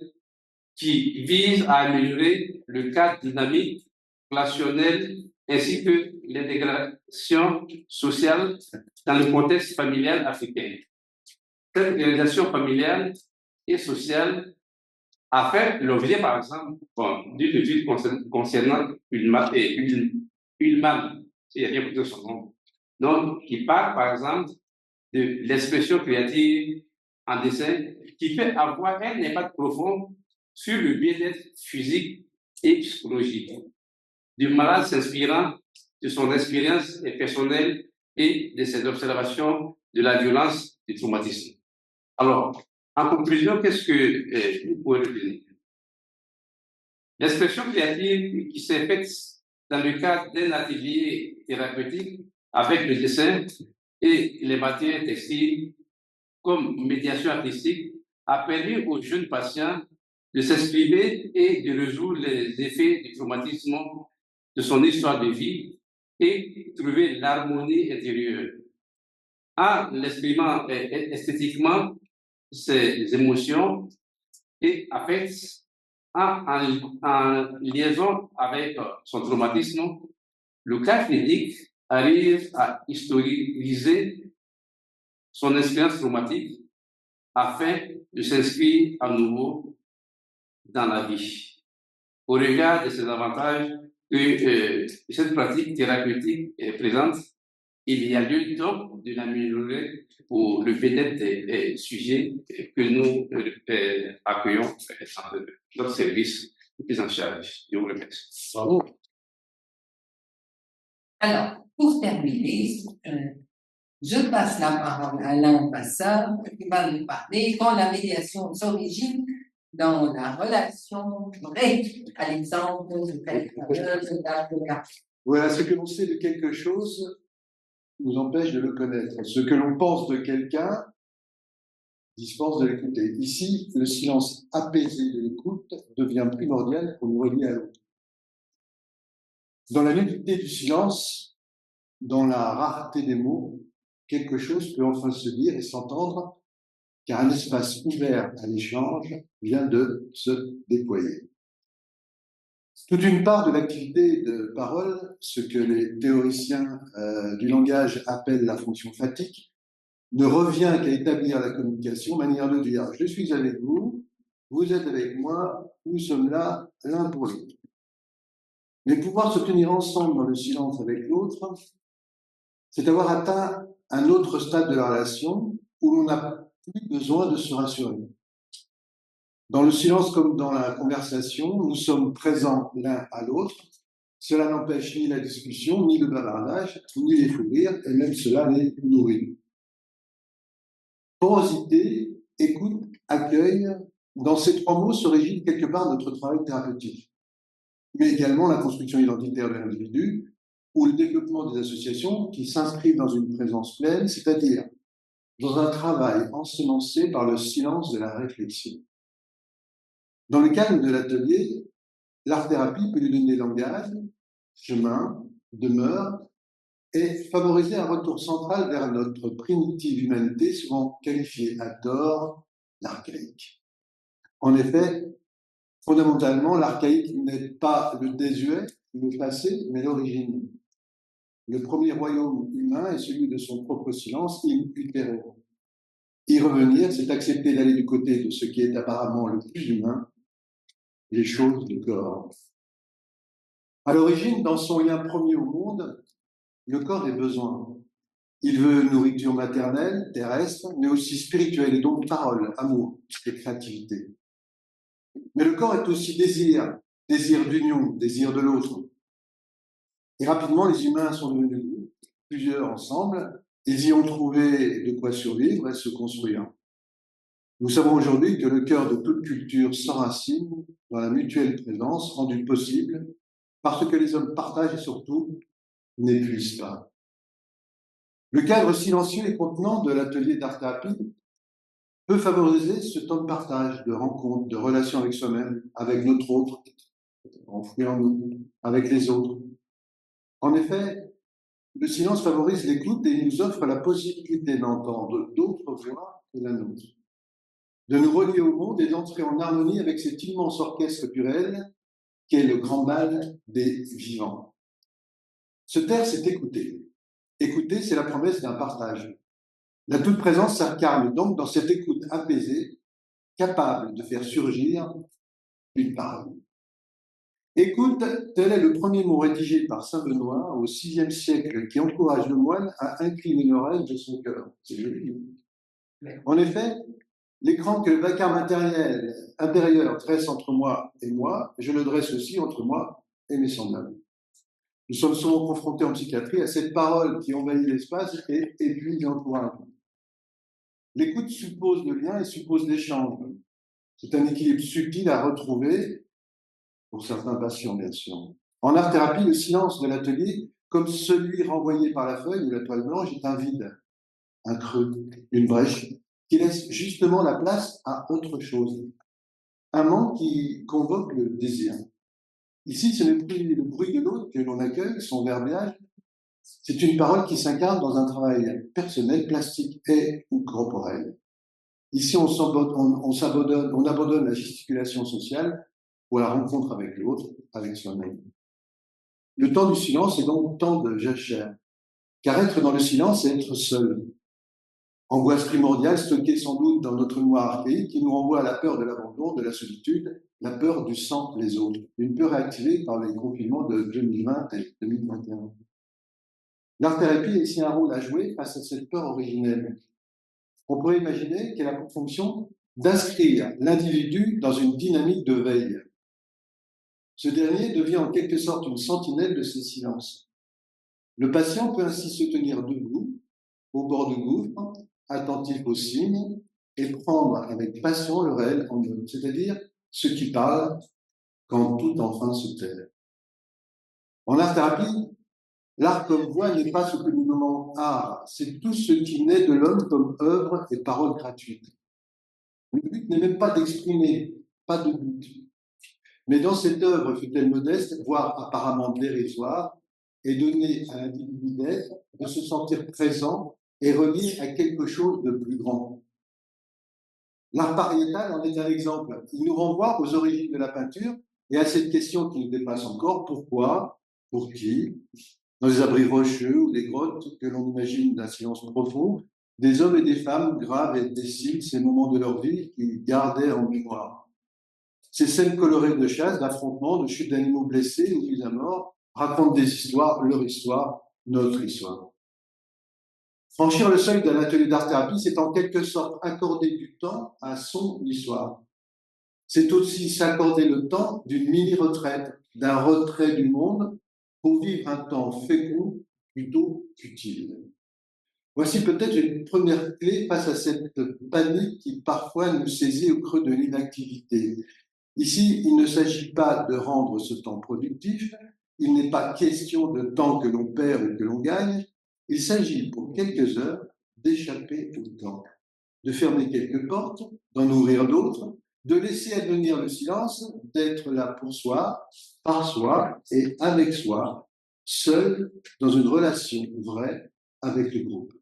qui vise à améliorer le cadre dynamique, relationnel, ainsi que l'intégration sociale dans le contexte familial africain. Cette organisation familiale et sociale a fait l'objet, par exemple, d'une étude concernant Ulman, s'il y a bien plutôt son nom, donc qui parle, par exemple, de l'expression créative en dessin, qui peut avoir un impact profond sur le bien-être physique et psychologique du malade s'inspirant de son expérience personnelle et de ses observations de la violence du traumatisme. Alors, en conclusion, qu'est-ce que vous pouvez retenir? L'expression créative qui s'est faite dans le cadre d'un atelier thérapeutique avec le dessin et les matières textiles comme médiation artistique a permis aux jeunes patients de s'exprimer et de résoudre les effets du traumatisme de son histoire de vie et trouver l'harmonie intérieure. En l'exprimant esthétiquement ses émotions et affects, en liaison avec son traumatisme, le cas clinique arrive à historiser son expérience traumatique afin de s'inscrire à nouveau dans la vie. Au regard de ces avantages que cette pratique thérapeutique présente, il y a lieu donc de l'améliorer pour le bien-être des sujets que nous accueillons dans notre service de prise en charge. Je vous remercie. Bravo. Alors, pour terminer, je passe la parole à Alain Vasseur qui va nous parler quand la médiation s'origine dans la relation vraie, à l'exemple de l'avocat. Voilà, ce que l'on sait de quelque chose nous empêche de le connaître. Ce que l'on pense de quelqu'un dispense de l'écouter. Ici, le silence apaisé de l'écoute devient primordial pour nous relier à l'autre. Dans la nudité du silence, dans la rareté des mots, quelque chose peut enfin se dire et s'entendre car un espace ouvert à l'échange vient de se déployer. Toute une part de l'activité de parole, ce que les théoriciens du langage appellent la fonction fatigue, ne revient qu'à établir la communication, manière de dire « je suis avec vous, vous êtes avec moi, nous sommes là l'un pour l'autre ». Mais pouvoir se tenir ensemble dans le silence avec l'autre, c'est avoir atteint un autre stade de la relation où l'on n'a plus besoin de se rassurer. Dans le silence comme dans la conversation, nous sommes présents l'un à l'autre. Cela n'empêche ni la discussion, ni le bavardage, ni les fous rires, et même cela les nourrit. Porosité, écoute, accueil, dans ces trois mots s'origine quelque part notre travail thérapeutique, mais également la construction identitaire de l'individu ou le développement des associations qui s'inscrivent dans une présence pleine, c'est-à-dire dans un travail ensemencé par le silence de la réflexion. Dans le cadre de l'atelier, l'art-thérapie peut lui donner langage, chemin, demeure, et favoriser un retour central vers notre primitive humanité, souvent qualifiée à tort d'archaïque. En effet, fondamentalement, l'archaïque n'est pas le désuet, le passé, mais l'origine. Le premier royaume humain est celui de son propre silence, in utero. Y revenir, c'est accepter d'aller du côté de ce qui est apparemment le plus humain, les choses du corps. À l'origine, dans son lien premier au monde, le corps est besoin. Il veut nourriture maternelle, terrestre, mais aussi spirituelle, et donc parole, amour et créativité. Mais le corps est aussi désir, désir d'union, désir de l'autre. Et rapidement, les humains sont devenus plusieurs ensemble. Ils y ont trouvé de quoi survivre et se construire. Nous savons aujourd'hui que le cœur de toute culture s'enracine dans la mutuelle présence rendue possible parce que les hommes partagent et surtout n'épuisent pas. Le cadre silencieux et contenant de l'atelier d'art-thérapie peut favoriser ce temps de partage, de rencontre, de relation avec soi-même, avec notre autre, enfoui en nous, avec les autres. En effet, le silence favorise l'écoute et nous offre la possibilité d'entendre d'autres voix que la nôtre, de nous relier au monde et d'entrer en harmonie avec cet immense orchestre pluriel qui est le grand bal des vivants. Se taire, c'est écouter. Écouter, c'est la promesse d'un partage. La toute présence s'incarne donc dans cette écoute apaisée, capable de faire surgir une parole. Écoute, tel est le premier mot rédigé par saint Benoît au VIe siècle qui encourage le moine à incliner l'oreille de son cœur. C'est joli. En effet, l'écran que le vacarme intérieur dresse entre moi et moi, je le dresse aussi entre moi et mes semblables. Nous sommes souvent confrontés en psychiatrie à cette parole qui envahit l'espace et épuise l'entourage. L'écoute suppose le lien et suppose l'échange. C'est un équilibre subtil à retrouver pour certains patients, bien sûr. En art-thérapie, le silence de l'atelier, comme celui renvoyé par la feuille ou la toile blanche, est un vide, un creux, une brèche, qui laisse justement la place à autre chose. Un manque qui convoque le désir. Ici, ce n'est plus le bruit de l'autre que l'on accueille, son verbiage. C'est une parole qui s'incarne dans un travail personnel, plastique et ou corporel. Ici, on abandonne la gesticulation sociale pour la rencontre avec l'autre, avec soi-même. Le temps du silence est donc temps de jachère, car être dans le silence, c'est être seul. Angoisse primordiale stockée sans doute dans notre mémoire archaïque qui nous renvoie à la peur de l'abandon, de la solitude, la peur du sang les autres, une peur réactivée par les confinements de 2020 et 2021. L'art-thérapie a ici un rôle à jouer face à cette peur originelle. On pourrait imaginer qu'elle a pour fonction d'inscrire l'individu dans une dynamique de veille. Ce dernier devient en quelque sorte une sentinelle de ses silences. Le patient peut ainsi se tenir debout, au bord du gouffre, attentif aux signes, et prendre avec passion le réel en eux, c'est-à-dire ce qui parle quand tout enfin se tait. En art-thérapie, l'art comme voie n'est pas ce que nous nommons art, c'est tout ce qui naît de l'homme comme œuvre et parole gratuite. Le but n'est même pas d'exprimer, pas de but. Mais dans cette œuvre, fut-elle modeste, voire apparemment dérisoire, est donné à l'individu d'être, de se sentir présent et relié à quelque chose de plus grand. L'art pariétal en est un exemple. Il nous renvoie aux origines de la peinture et à cette question qui nous dépasse encore, pourquoi, pour qui, dans les abris rocheux ou les grottes que l'on imagine d'un silence profond, des hommes et des femmes gravent et dessinent ces moments de leur vie qu'ils gardaient en mémoire. Ces scènes colorées de chasse, d'affrontements, de chutes d'animaux blessés ou mis à mort racontent des histoires, leur histoire, notre histoire. Franchir le seuil d'un atelier d'art-thérapie, c'est en quelque sorte accorder du temps à son histoire. C'est aussi s'accorder le temps d'une mini-retraite, d'un retrait du monde pour vivre un temps fécond plutôt qu'utile. Voici peut-être une première clé face à cette panique qui parfois nous saisit au creux de l'inactivité. Ici, il ne s'agit pas de rendre ce temps productif, il n'est pas question de temps que l'on perd ou que l'on gagne, il s'agit pour quelques heures d'échapper au temps, de fermer quelques portes, d'en ouvrir d'autres, de laisser advenir le silence, d'être là pour soi, par soi et avec soi, seul dans une relation vraie avec le groupe.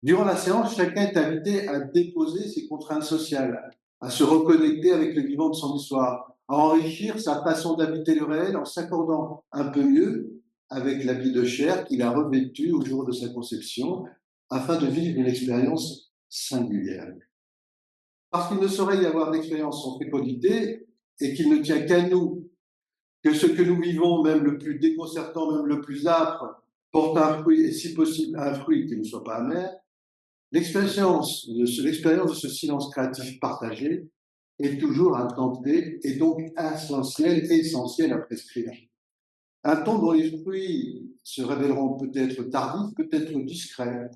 Durant la séance, chacun est invité à déposer ses contraintes sociales, à se reconnecter avec le vivant de son histoire, à enrichir sa façon d'habiter le réel en s'accordant un peu mieux avec l'habit de chair qu'il a revêtu au jour de sa conception, afin de vivre une expérience singulière. Parce qu'il ne saurait y avoir d'expérience sans fécondité et qu'il ne tient qu'à nous, que ce que nous vivons, même le plus déconcertant, même le plus âpre, porte un fruit, et si possible un fruit qui ne soit pas amer, l'expérience de ce silence créatif partagé est toujours à tenter et donc essentiel à prescrire. Un temps dont les fruits se révéleront peut-être tardifs, peut-être discrets,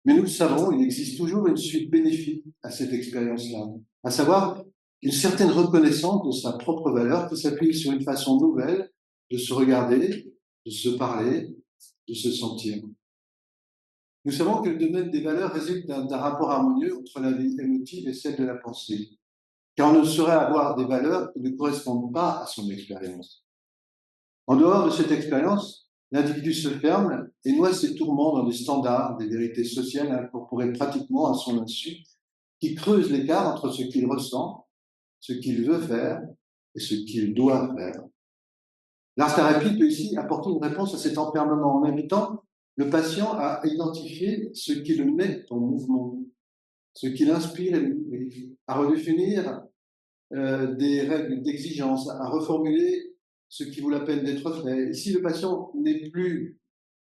mais nous le savons, il existe toujours une suite bénéfique à cette expérience-là, à savoir une certaine reconnaissance de sa propre valeur qui s'appuie sur une façon nouvelle de se regarder, de se parler, de se sentir. Nous savons que le domaine des valeurs résulte d'un rapport harmonieux entre la vie émotive et celle de la pensée, car on ne saurait avoir des valeurs qui ne correspondent pas à son expérience. En dehors de cette expérience, l'individu se ferme et noie ses tourments dans des standards, des vérités sociales incorporées pratiquement à son insu, qui creusent l'écart entre ce qu'il ressent, ce qu'il veut faire et ce qu'il doit faire. L'art-thérapie peut ici apporter une réponse à cet enfermement en invitant le patient à identifier ce qui le met en mouvement, ce qui l'inspire, à redéfinir des règles d'exigence, à reformuler ce qui vaut la peine d'être fait. Ici, le patient n'est plus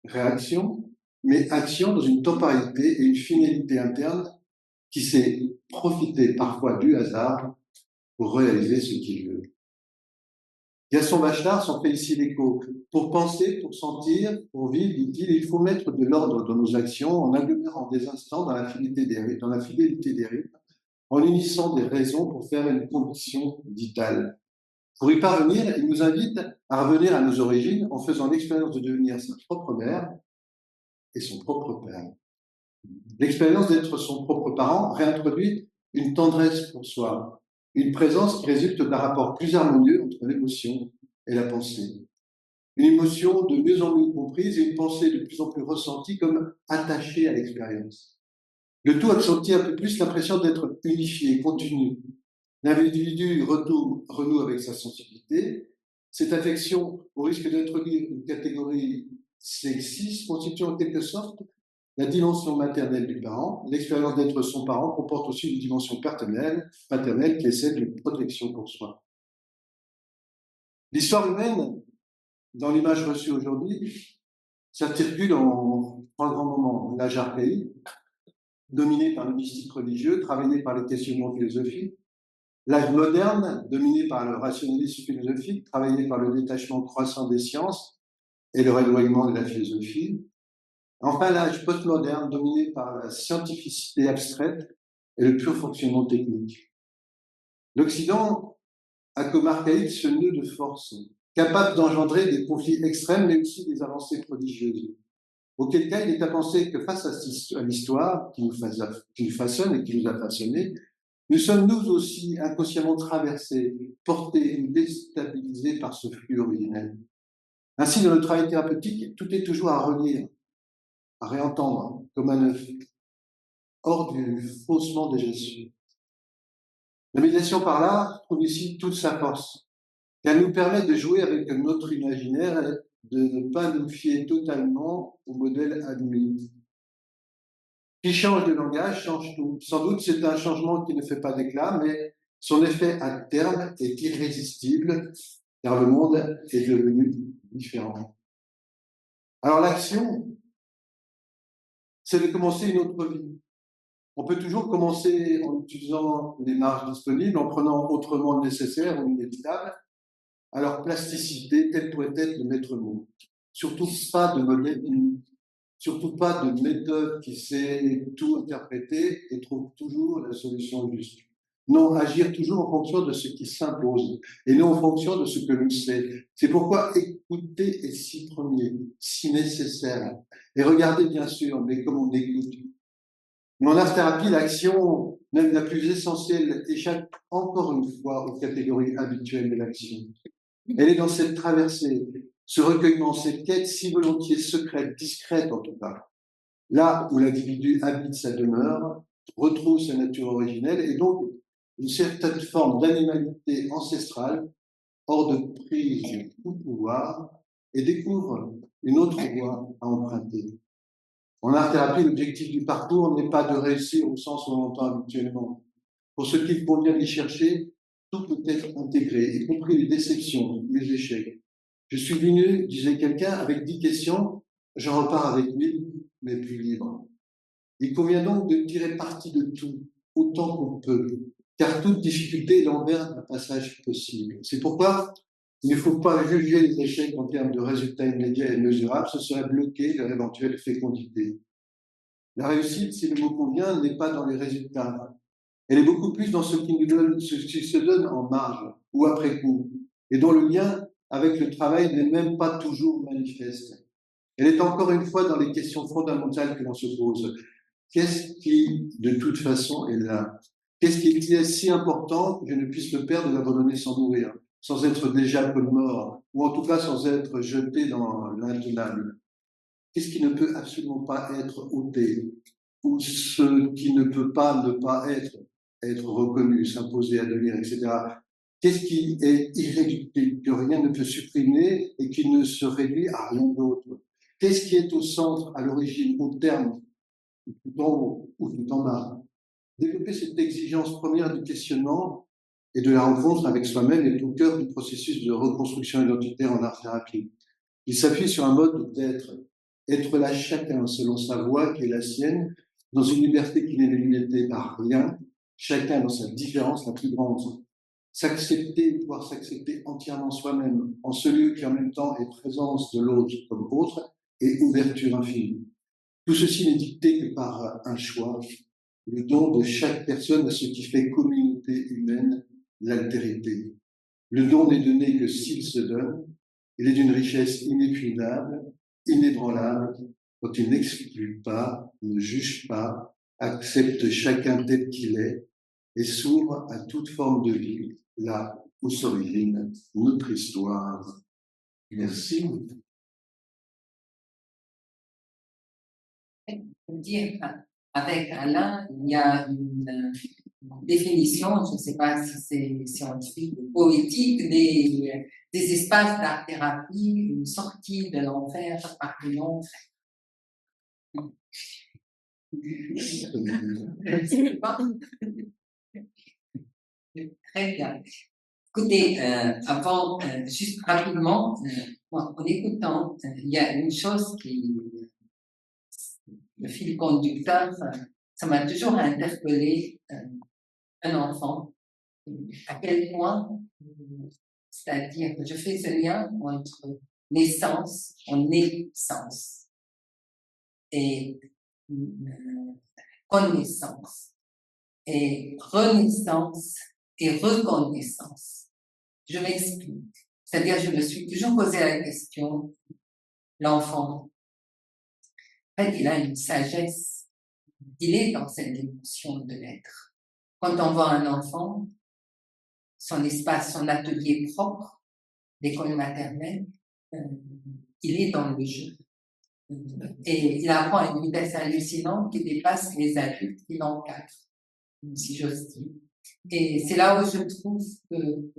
réaction, mais action dans une temporalité et une finalité interne qui sait profiter parfois du hasard pour réaliser ce qu'il veut. Gaston Bachelard s'en fait ici l'écho. Pour penser, pour sentir, pour vivre, dit-il, il faut mettre de l'ordre dans nos actions en agglomérant des instants dans la fidélité des rythmes, en unissant des raisons pour faire une condition vitale. Pour y parvenir, il nous invite à revenir à nos origines en faisant l'expérience de devenir sa propre mère et son propre père. L'expérience d'être son propre parent réintroduit une tendresse pour soi, une présence qui résulte d'un rapport plus harmonieux entre l'émotion et la pensée. Une émotion de mieux en mieux comprise et une pensée de plus en plus ressentie comme attachée à l'expérience. Le tout accentue un peu plus l'impression d'être unifié, continu. L'individu renoue avec sa sensibilité. Cette affection, au risque d'introduire une catégorie sexiste, constitue en quelque sorte la dimension maternelle du parent. L'expérience d'être son parent comporte aussi une dimension paternelle qui est celle d'une protection pour soi. L'histoire humaine, dans l'image reçue aujourd'hui, s'articule en trois grands moments. L'âge archaïque, dominé par le mystique religieux, travaillé par les questionnements philosophiques. L'âge moderne, dominé par le rationalisme philosophique, travaillé par le détachement croissant des sciences et le éloignement de la philosophie. Enfin, l'âge postmoderne, dominé par la scientificité abstraite et le pur fonctionnement technique. L'Occident a comme archaïque ce nœud de force, capable d'engendrer des conflits extrêmes, mais aussi des avancées prodigieuses. Auquel cas, il est à penser que face à l'histoire qui nous façonne et qui nous a façonnés, nous sommes nous aussi inconsciemment traversés, portés ou déstabilisés par ce flux originel. Ainsi, dans le travail thérapeutique, tout est toujours à relire, à réentendre comme un œuf, hors du faussement déjà su. La médiation par l'art trouve ici toute sa force. Elle nous permet de jouer avec notre imaginaire et de ne pas nous fier totalement au modèle admis. Qui change de langage change tout. Sans doute, c'est un changement qui ne fait pas d'éclat, mais son effet à terme est irrésistible, car le monde est devenu différent. Alors l'action, c'est de commencer une autre vie. On peut toujours commencer en utilisant les marges disponibles, en prenant autrement le nécessaire ou l'inévitable. Alors plasticité, tel pourrait être le maître mot. Surtout pas de modèle unique. Surtout pas de méthode qui sait tout interpréter et trouve toujours la solution juste. Non, agir toujours en fonction de ce qui s'impose et non en fonction de ce que l'on sait. C'est pourquoi écouter est si premier, si nécessaire. Et regarder, bien sûr, mais comme on écoute. En art-thérapie, l'action, même la plus essentielle, échappe encore une fois aux catégories habituelles de l'action. Elle est dans cette traversée, ce recueillement, cette quête si volontiers secrète, discrète en tout cas, là où l'individu habite sa demeure, retrouve sa nature originelle et donc une certaine forme d'animalité ancestrale, hors de prise de tout pouvoir, et découvre une autre voie à emprunter. En art-thérapie, l'objectif du parcours n'est pas de réussir au sens où on l'entend habituellement. Pour ce qu'il convient d'y chercher, tout peut être intégré, y compris les déceptions, les échecs. Je suis venu, disait quelqu'un, avec 10 questions, j'en repars avec 1000, mais plus libre. Il convient donc de tirer parti de tout, autant qu'on peut, car toute difficulté est l'envers d'un passage possible. C'est pourquoi il ne faut pas juger les échecs en termes de résultats immédiats et mesurables, ce serait bloquer leur éventuelle fécondité. La réussite, si le mot convient, n'est pas dans les résultats. Elle est beaucoup plus dans ce qui se donne en marge ou après coup, et dont le lien avec le travail n'est même pas toujours manifeste. Elle est encore une fois dans les questions fondamentales que l'on se pose. Qu'est-ce qui, de toute façon, est là? Qu'est-ce qui est si important que je ne puisse me perdre de l'abandonner sans mourir, sans être déjà peu mort, ou en tout cas sans être jeté dans l'intenable? Qu'est-ce qui ne peut absolument pas être ôté, ou ce qui ne peut pas ne pas être reconnu, s'imposer, advenir, etc. Qu'est-ce qui est irréductible, que rien ne peut supprimer et qui ne se réduit à rien d'autre? Qu'est-ce qui est au centre, à l'origine, au terme, tout en haut ou tout en bas? Développer cette exigence première du questionnement et de la rencontre avec soi-même est au cœur du processus de reconstruction identitaire en art-thérapie. Il s'appuie sur un mode d'être, être là chacun selon sa voie qui est la sienne, dans une liberté qui n'est limitée par rien, chacun dans sa différence la plus grande. S'accepter, pouvoir s'accepter entièrement soi-même, en ce lieu qui en même temps est présence de l'autre comme autre et ouverture infinie. Tout ceci n'est dicté que par un choix, le don de chaque personne à ce qui fait communauté humaine, l'altérité. Le don n'est donné que s'il se donne, il est d'une richesse inépuisable, inébranlable, quand il n'exclut pas, ne juge pas, accepte chacun tel qu'il est et s'ouvre à toute forme de vie, là où s'origine notre histoire. Merci. Dire avec Alain, il y a une définition, je ne sais pas si c'est scientifique ou poétique, des espaces d'art-thérapie, une sortie de l'enfer par l'enfer. Très bien. Écoutez, avant, juste rapidement, en écoutant, il y a une chose qui, le fil conducteur, ça m'a toujours interpellé, un enfant, à quel point, c'est-à-dire que je fais ce lien entre naissance, et connaissance, et renaissance, et reconnaissance. Je m'explique. C'est-à-dire, je me suis toujours posé la question, l'enfant, en fait, il a une sagesse, il est dans cette dimension de l'être. Quand on voit un enfant, son espace, son atelier propre, l'école maternelle, il est dans le jeu. Et il apprend à une vitesse hallucinante qui dépasse les adultes qui l'encadrent, si j'ose dire. Et c'est là où je trouve que,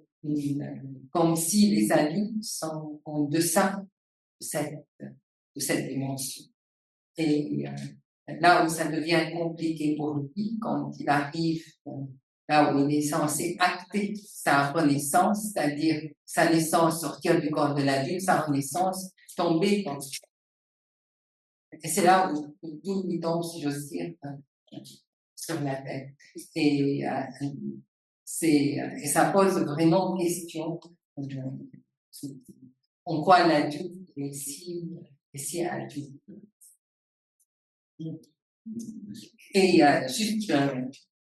comme si les adultes sont en deçà de cette dimension. Et là où ça devient compliqué pour lui, quand il arrive là où il est censé acter sa renaissance, c'est-à-dire sa naissance, sortir du corps de l'adulte, sa renaissance, tomber dans... Et c'est là où tout lui tombe, si j'ose dire, sur la tête. Et ça pose vraiment question. En quoi l'adulte est si adulte. Et juste,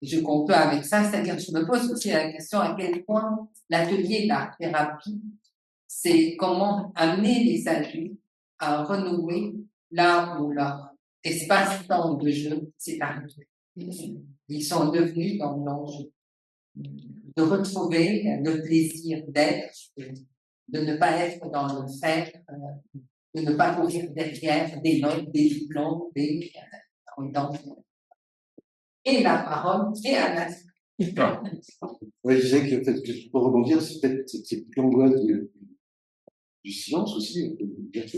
je conclue avec ça, c'est-à-dire je me pose aussi la question à quel point l'atelier d'art-thérapie, c'est comment amener les adultes à renouer là où leur espace-temps de jeu s'est arrêté. Ils sont devenus dans l'enjeu de retrouver le plaisir d'être, de ne pas être dans le faire, de ne pas courir derrière des notes, des diplômes, et la parole est à la... Oui, je disais que peut-être pour rebondir, c'est peut-être cette angoisse du silence aussi. On peut dire que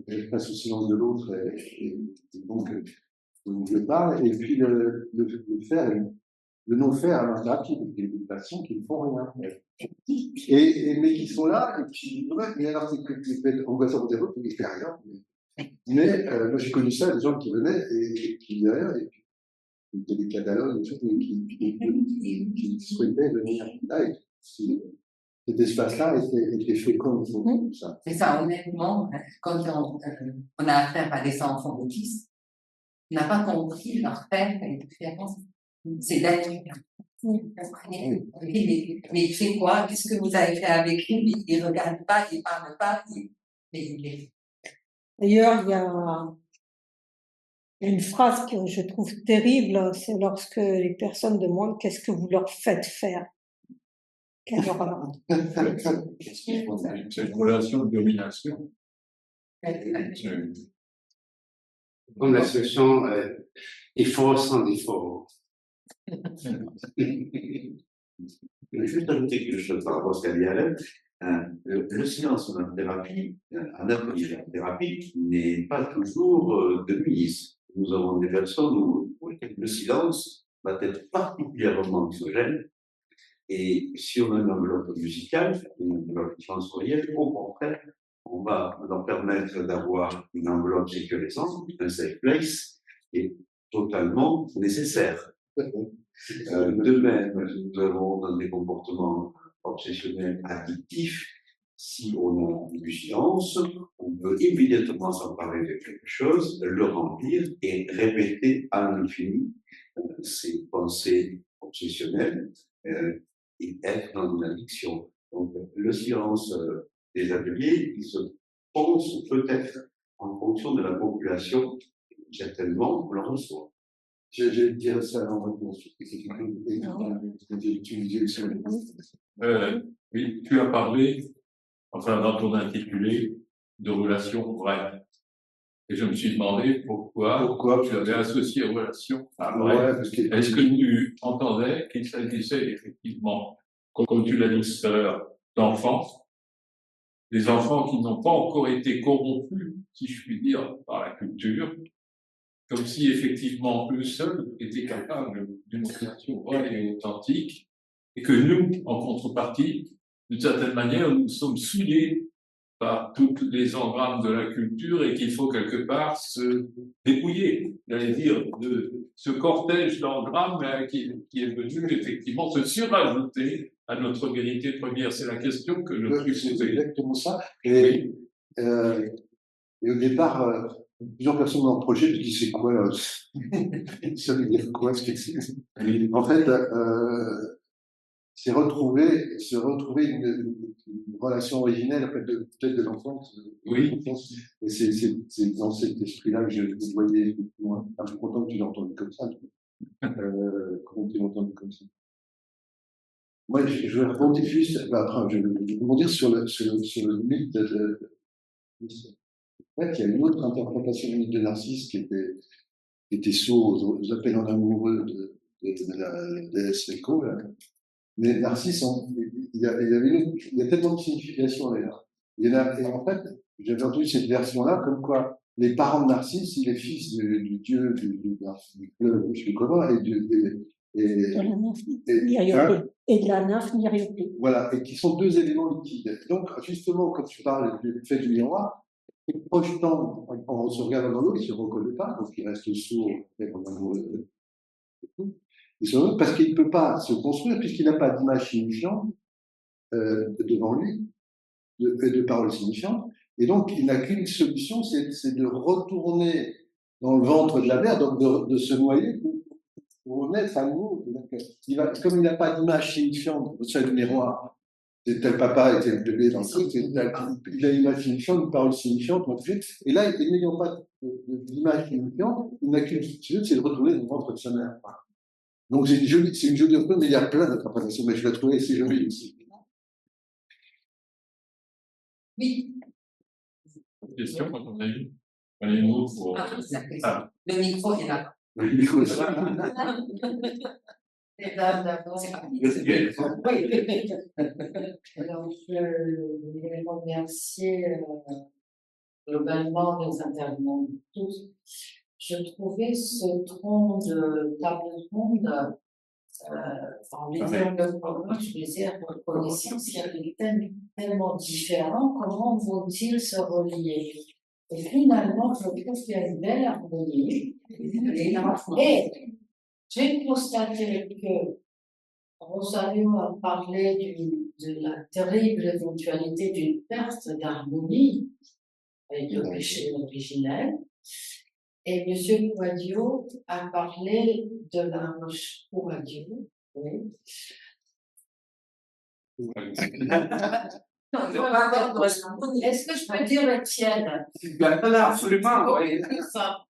je passe au silence de l'autre et donc je parle, et puis le faire, le non-faire à l'art-thérapie, parce qu'il y a des patients qui ne font rien. Mais qui sont là, et puis, ouais, mais alors c'est que peut être angoissant pour des autres, mais il ne fait rien. Mais moi j'ai connu ça, des gens qui venaient et qui faisaient rien, et puis il y a des catalogues, qui souhaitaient venir là, et cet espace-là était fécond pour ça. C'est ça, honnêtement, quand on a affaire à des enfants autistes, on n'a pas compris leur faire la différence. C'est d'être. Mais il fait quoi? Qu'est-ce que vous avez fait avec lui? Il ne regarde pas, il ne parle pas. D'ailleurs, il y a une phrase que je trouve terrible, c'est lorsque les personnes demandent qu'est-ce que vous leur faites faire. C'est une relation de domination. Comme l'expression effort sans effort. Je vais juste ajouter quelque chose par rapport à ce qu'a dit Alain. Le silence en thérapie, en thérapie, n'est pas toujours de mise. Nous avons des personnes où le silence va être particulièrement anxiogène. Et si on a une enveloppe musicale, une enveloppe sensorielle, au contraire, on va leur permettre d'avoir une enveloppe sécurisante, un safe place, qui est totalement nécessaire. De même, nous avons dans des comportements obsessionnels addictifs, si on a une vigilance, on peut immédiatement s'emparer de quelque chose, le remplir et répéter à l'infini ces pensées obsessionnelles et être dans une addiction. Donc, le silence des ateliers, il se pense peut-être en fonction de la population, certainement, on le reçoit. Je vais dire ça en réponse. Oui, tu as parlé, enfin, dans ton intitulé, de relations vraies. Et je me suis demandé pourquoi tu avais associé relation à vrai. Est-ce que tu entendais qu'il s'agissait effectivement, comme tu l'as dit tout à l'heure, d'enfants, des enfants qui n'ont pas encore été corrompus, si je puis dire, par la culture, comme si effectivement eux seuls étaient capables d'une relation vraie et authentique, et que nous, en contrepartie, d'une certaine manière, nous sommes souillés par tous les engrammes de la culture et qu'il faut quelque part se dépouiller, j'allais dire, de ce cortège d'engrammes qui est venu effectivement se surajouter à notre vérité première. C'est la question que je me suis posée. C'est exactement ça. Et au départ, plusieurs personnes dans le projet me disent c'est quoi là? Ça veut dire quoi ce que c'est? En fait, c'est retrouver une relation originelle peut-être de l'enfance. Oui. Et c'est dans cet esprit-là que je voyais. Je suis content que tu l'aies entendu comme ça. Comment tu l'as entendu comme ça? Moi, je vais rebondir juste. Après, je vais rebondir sur le mythe de. En fait, il y a une autre interprétation du mythe de Narcisse qui était sourd aux appels en amoureux de la déesse Echo, là. Mais Narcisse, il y a tellement de significations d'ailleurs. Et en fait, j'avais entendu cette version-là, comme quoi les parents de Narcisse, il est fils du dieu du fleuve, je sais plus comment, De la nymphe Myriopée. Et de la nymphe Myriopée. Voilà, et qui sont deux éléments liquides. Donc, justement, quand tu parles du fait du miroir, projetant, en se regardant dans l'eau, il ne se reconnaît pas, donc il reste sourd, parce qu'il ne peut pas se construire, puisqu'il n'a pas d'image signifiante devant lui, de paroles signifiantes, et donc il n'a qu'une solution, c'est de retourner dans le ventre de la mer, donc de se noyer pour renaître à nouveau. Comme il n'a pas d'image signifiante, c'est le miroir, c'est tel papa et tel bébé dans le truc, il a une image signifiante, une parole signifiante, et là, n'ayant pas d'image signifiante, il n'a qu'une solution, c'est de retourner dans le ventre de sa mère. Donc c'est une jolie reprise, mais il y a plein d'interprétations, mais je l'ai trouvé assez joli aussi. Oui. Question, à ton avis? Les mots pour... Le micro est là. Le micro est là. Mesdames, d'abord. Oui. Alors, je voudrais remercier globalement les intervenants tous. Je trouvais ce tronc de table ronde, en lisant le programme, je disais, reconnaissance, il y a des thèmes tellement différents, comment vont-ils se relier? Et finalement, je trouve qu'il y a une belle harmonie. Et j'ai constaté que Rosario a parlé de la terrible éventualité d'une perte d'harmonie avec le péché originel. Et M. Quadio a parlé de la Quadio, oui. Est-ce que je peux dire la tienne? Absolument, oui.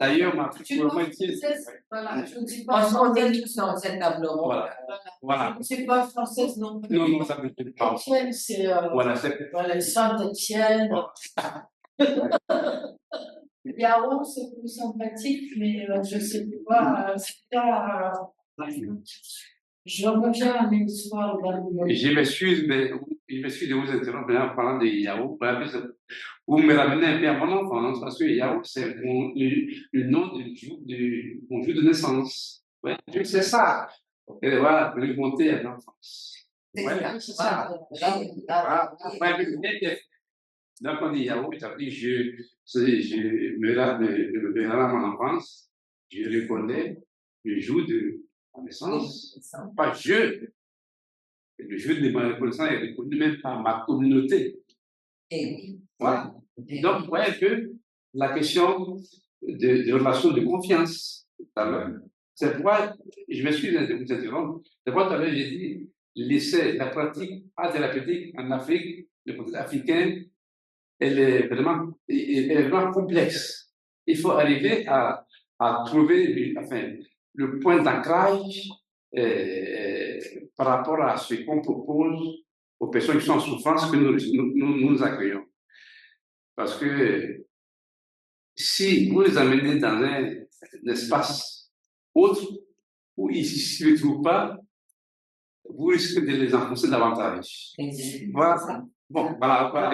D'ailleurs, ma Voilà, je ne suis pas française dans cette table ronde. Voilà. Je ne suis pas française non plus. Non, ça ne me fait pas. Étienne, c'est Voilà, Saint-Étienne. Yao, c'est plus sympathique, mais je ne sais pas. Je reviens à l'histoire de je m'excuse, mais je m'excuse de vous interrompre en parlant de Yahoo. Vous me ramenez un peu à mon enfance, parce que Yahoo, c'est le nom de mon jour de naissance. Ouais, c'est ça. Et voilà, vous remontez à l'enfance. Donc, on dit Yahoo, je me rends à mon enfance, je reconnais le jour de ma naissance, pas le jour de ma reconnaissance est reconnu même par ma communauté. Voilà. Donc, vous voyez que la question de relation de confiance, c'est pourquoi, je m'excuse de vous interrompre, c'est pourquoi tout à l'heure j'ai dit, laisser la pratique thérapeutique en Afrique, le côté africain, elle est vraiment complexe. Il faut arriver à trouver le point d'ancrage par rapport à ce qu'on propose aux personnes qui sont en souffrance que nous accueillons. Parce que si vous les amenez dans un espace autre où ils ne se trouvent pas, vous risquez de les enfoncer davantage. Voilà. Bon, voilà.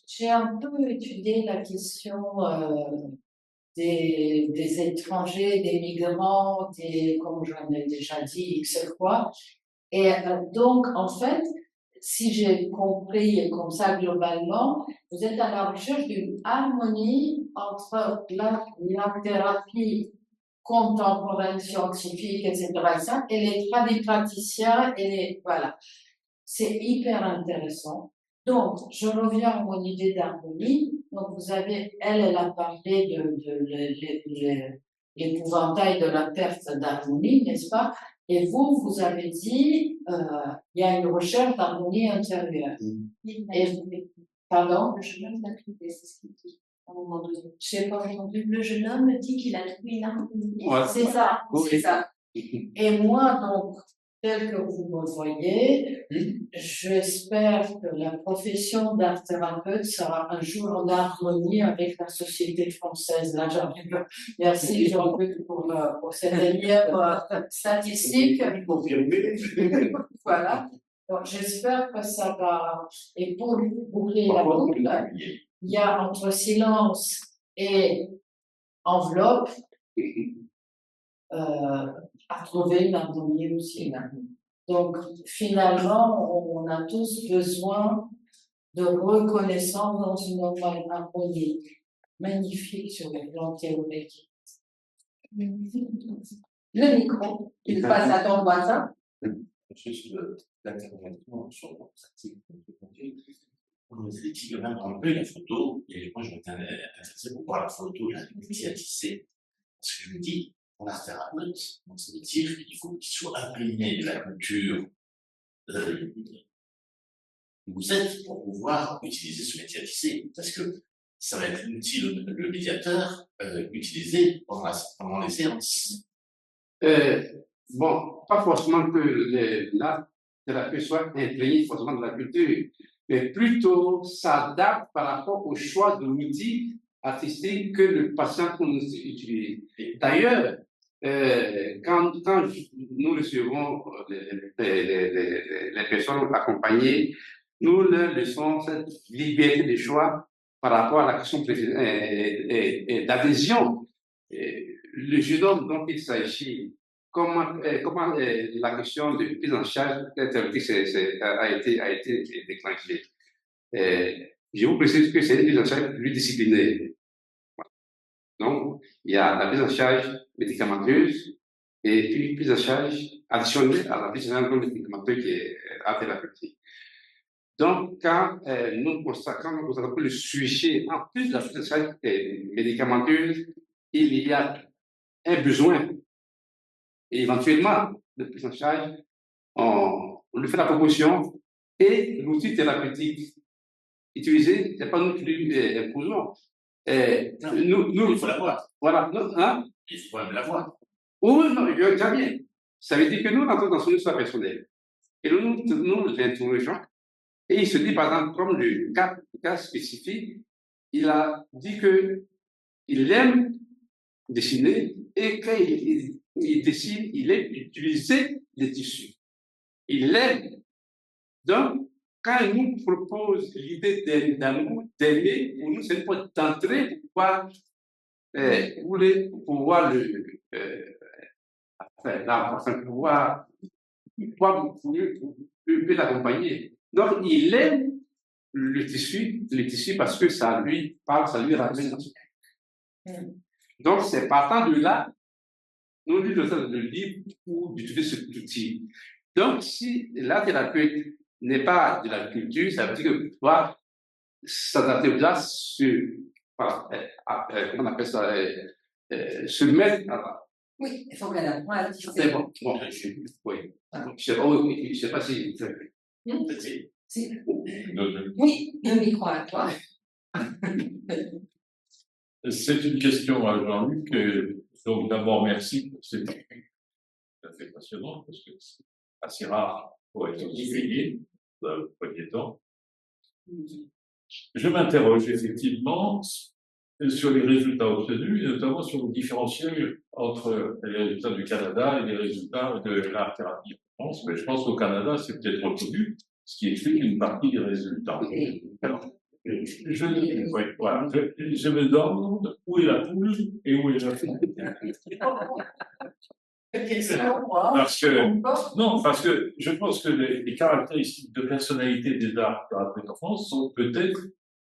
J'ai un peu étudié la question des étrangers, des migrants, comme j'en ai déjà dit X fois. Et donc, en fait, si j'ai compris comme ça globalement, vous êtes à la recherche d'une harmonie entre la thérapie contemporaine, scientifique, etc., et les tradipraticiens, voilà. C'est hyper intéressant. Donc, je reviens à mon idée d'harmonie. Donc, vous avez, elle a parlé de l'épouvantail de la perte d'harmonie, n'est-ce pas? Et vous avez dit, il y a une recherche d'harmonie intérieure. Pardon? Le jeune homme l'a trouvé, c'est ce qu'il dit. À un moment donné. Je n'ai pas entendu. Le jeune homme dit qu'il a trouvé l'harmonie. Ouais. C'est ça, c'est ça. Et moi, donc, tel que vous me voyez, j'espère que la profession d'art thérapeute sera un jour en harmonie avec la société française. Là, j'arrive. Merci Jean-Luc pour cette dernière statistique. Voilà. Donc, j'espère que ça va. Et pour boucler la boucle, il y a entre silence et enveloppe à trouver une harmonie aussi. Donc, finalement, on a tous besoin de reconnaissance dans une harmonie magnifique sur le plan théorique. Le micro, il passe à ton voisin. Juste l'intervention sur votre article. Vous avez dit quand même un peu la photo, et moi je m'étais intéressé pour voir la photo, la métier à tisser. Parce que je me dis, pour l'art thérapeute, dans ce métier, il faut qu'il soit imprégné de la culture où vous êtes pour pouvoir utiliser ce métier à tisser. Parce que ça va être utile, le médiateur utilisé pendant les séances. Bon, pas forcément que l'art thérapeute soit imprégné forcément de la culture, mais plutôt s'adapte par rapport au choix de l'outil artistique que le patient qu'on utilise. D'ailleurs, quand nous recevons les personnes accompagnées, nous leur laissons cette liberté de choix par rapport à la question d'adhésion. Le jeune homme dont il s'agit, comment la question de prise en charge thérapeutique a été déclenchée. Je vous précise que c'est une prise en charge pluridisciplinaire. Donc, il y a la prise en charge médicamenteuse et puis une prise en charge additionnelle à la prise en charge médicamenteuse qui est thérapeutique. Donc, quand nous constatons que le sujet, en plus de la prise en charge médicamenteuse, il y a un besoin, et éventuellement, de prise en charge, on lui fait la proposition et l'outil thérapeutique utilisé, ce n'est pas nous qui lui imposons. Il faut l'avoir. Voilà. Hein? Il faut même l'avoir. Oui, non, déjà bien. Ça veut dire que nous rentrons dans son histoire personnelle. Et nous l'interrogeons. Et il se dit, par exemple, comme le cas spécifique, il a dit qu'il aime dessiner et quand il dessine, il aime utiliser les tissus. Il aime. Donc, quand il nous propose l'idée d'amour, d'aimer, pour nous, c'est une porte d'entrée pour pouvoir l'accompagner. Donc, il aime le tissu parce que ça lui parle, ça lui ramène. Donc, c'est partant de là, nous lui donnons le livre pour utiliser cet outil. Donc, si la thérapeute n'est pas de la culture, ça veut dire que doit s'adapter au là, comment on appelle ça, se mettre à. Oui, il faut qu'elle apprenne. C'est bon. Oui. Je sais pas si. Oui, le micro à toi. C'est une question à Jean-Luc. Donc, d'abord, merci. C'est tout à fait passionnant parce que c'est assez rare pour être souligné dans le premier temps. Je m'interroge effectivement sur les résultats obtenus, et notamment sur le différentiel entre les résultats du Canada et les résultats de l'art thérapie en France. Mais je pense qu'au Canada, c'est peut-être reconnu, ce qui explique une partie des résultats. Alors, je me demande où est la poule et où est la poule. Parce que je pense que les caractéristiques de personnalité des arts thérapeutes en France sont peut-être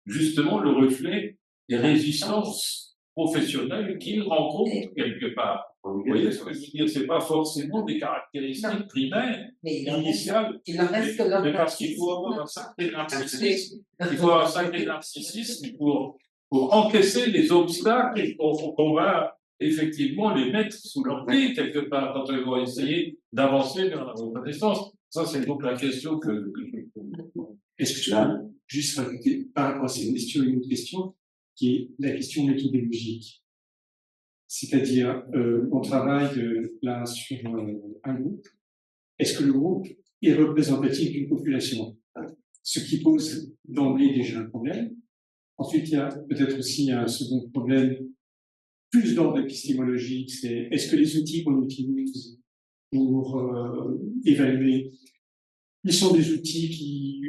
justement le reflet des résistances professionnelles qu'ils rencontrent quelque part. Vous voyez ce que je veux dire? C'est pas forcément des caractéristiques primaires, initiales, mais parce qu'il faut avoir un sacré narcissisme. Il faut avoir un sacré narcissisme pour encaisser les obstacles qu'on va effectivement les mettre sous leur pied quelque part quand ils vont essayer d'avancer vers la reconnaissance. Ça, c'est donc la question que je pose. Est-ce que tu as juste rajouter par rapport à cette question une autre question qui est la question méthodologique? C'est-à-dire, on travaille là sur un groupe est-ce que le groupe est représentatif d'une population? Ce qui pose d'emblée déjà un problème. Ensuite, il y a peut-être aussi un second problème, plus d'ordre épistémologique, c'est est-ce que les outils qu'on utilise pour évaluer, ils sont des outils qui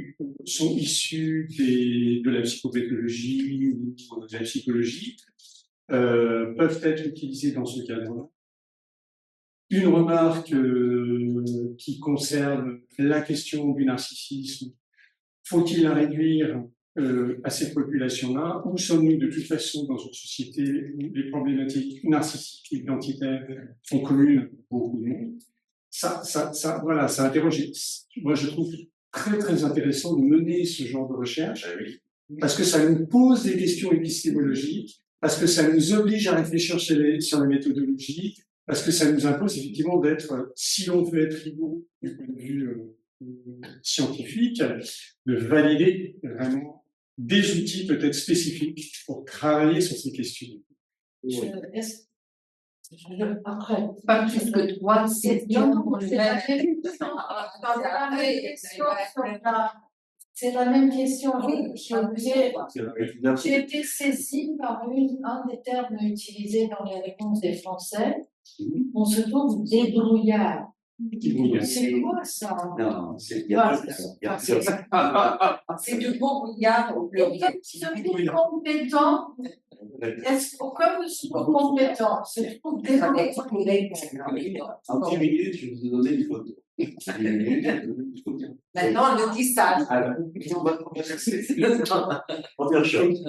sont issus de la psychopathologie ou de la psychologie, peuvent être utilisés dans ce cadre-là. Une remarque qui concerne la question du narcissisme. Faut-il la réduire à cette population-là, ou sommes-nous de toute façon dans une société où les problématiques narcissiques et identitaires sont communes pour beaucoup de monde? Voilà, ça interroge. Moi, je trouve très, très intéressant de mener ce genre de recherche, parce que ça nous pose des questions épistémologiques, parce que ça nous oblige à réfléchir sur les méthodologies, parce que ça nous impose effectivement d'être, si l'on veut être rigoureux du point de vue scientifique, de valider vraiment des outils peut-être spécifiques pour travailler sur ces questions. Après, Pas plus que 3, c'est c'est la même question. J'ai été saisie par un des termes utilisés dans les réponses des Français. On se trouve débrouillard. C'est quoi ça? Non, c'est du bon brouillard au pluriel. Ce compétent, pourquoi vous êtes compétent? C'est pour débrouillard. En 10 minutes, je vais vous donner une photo. Maintenant, on nous dit ça. Alors, première chose.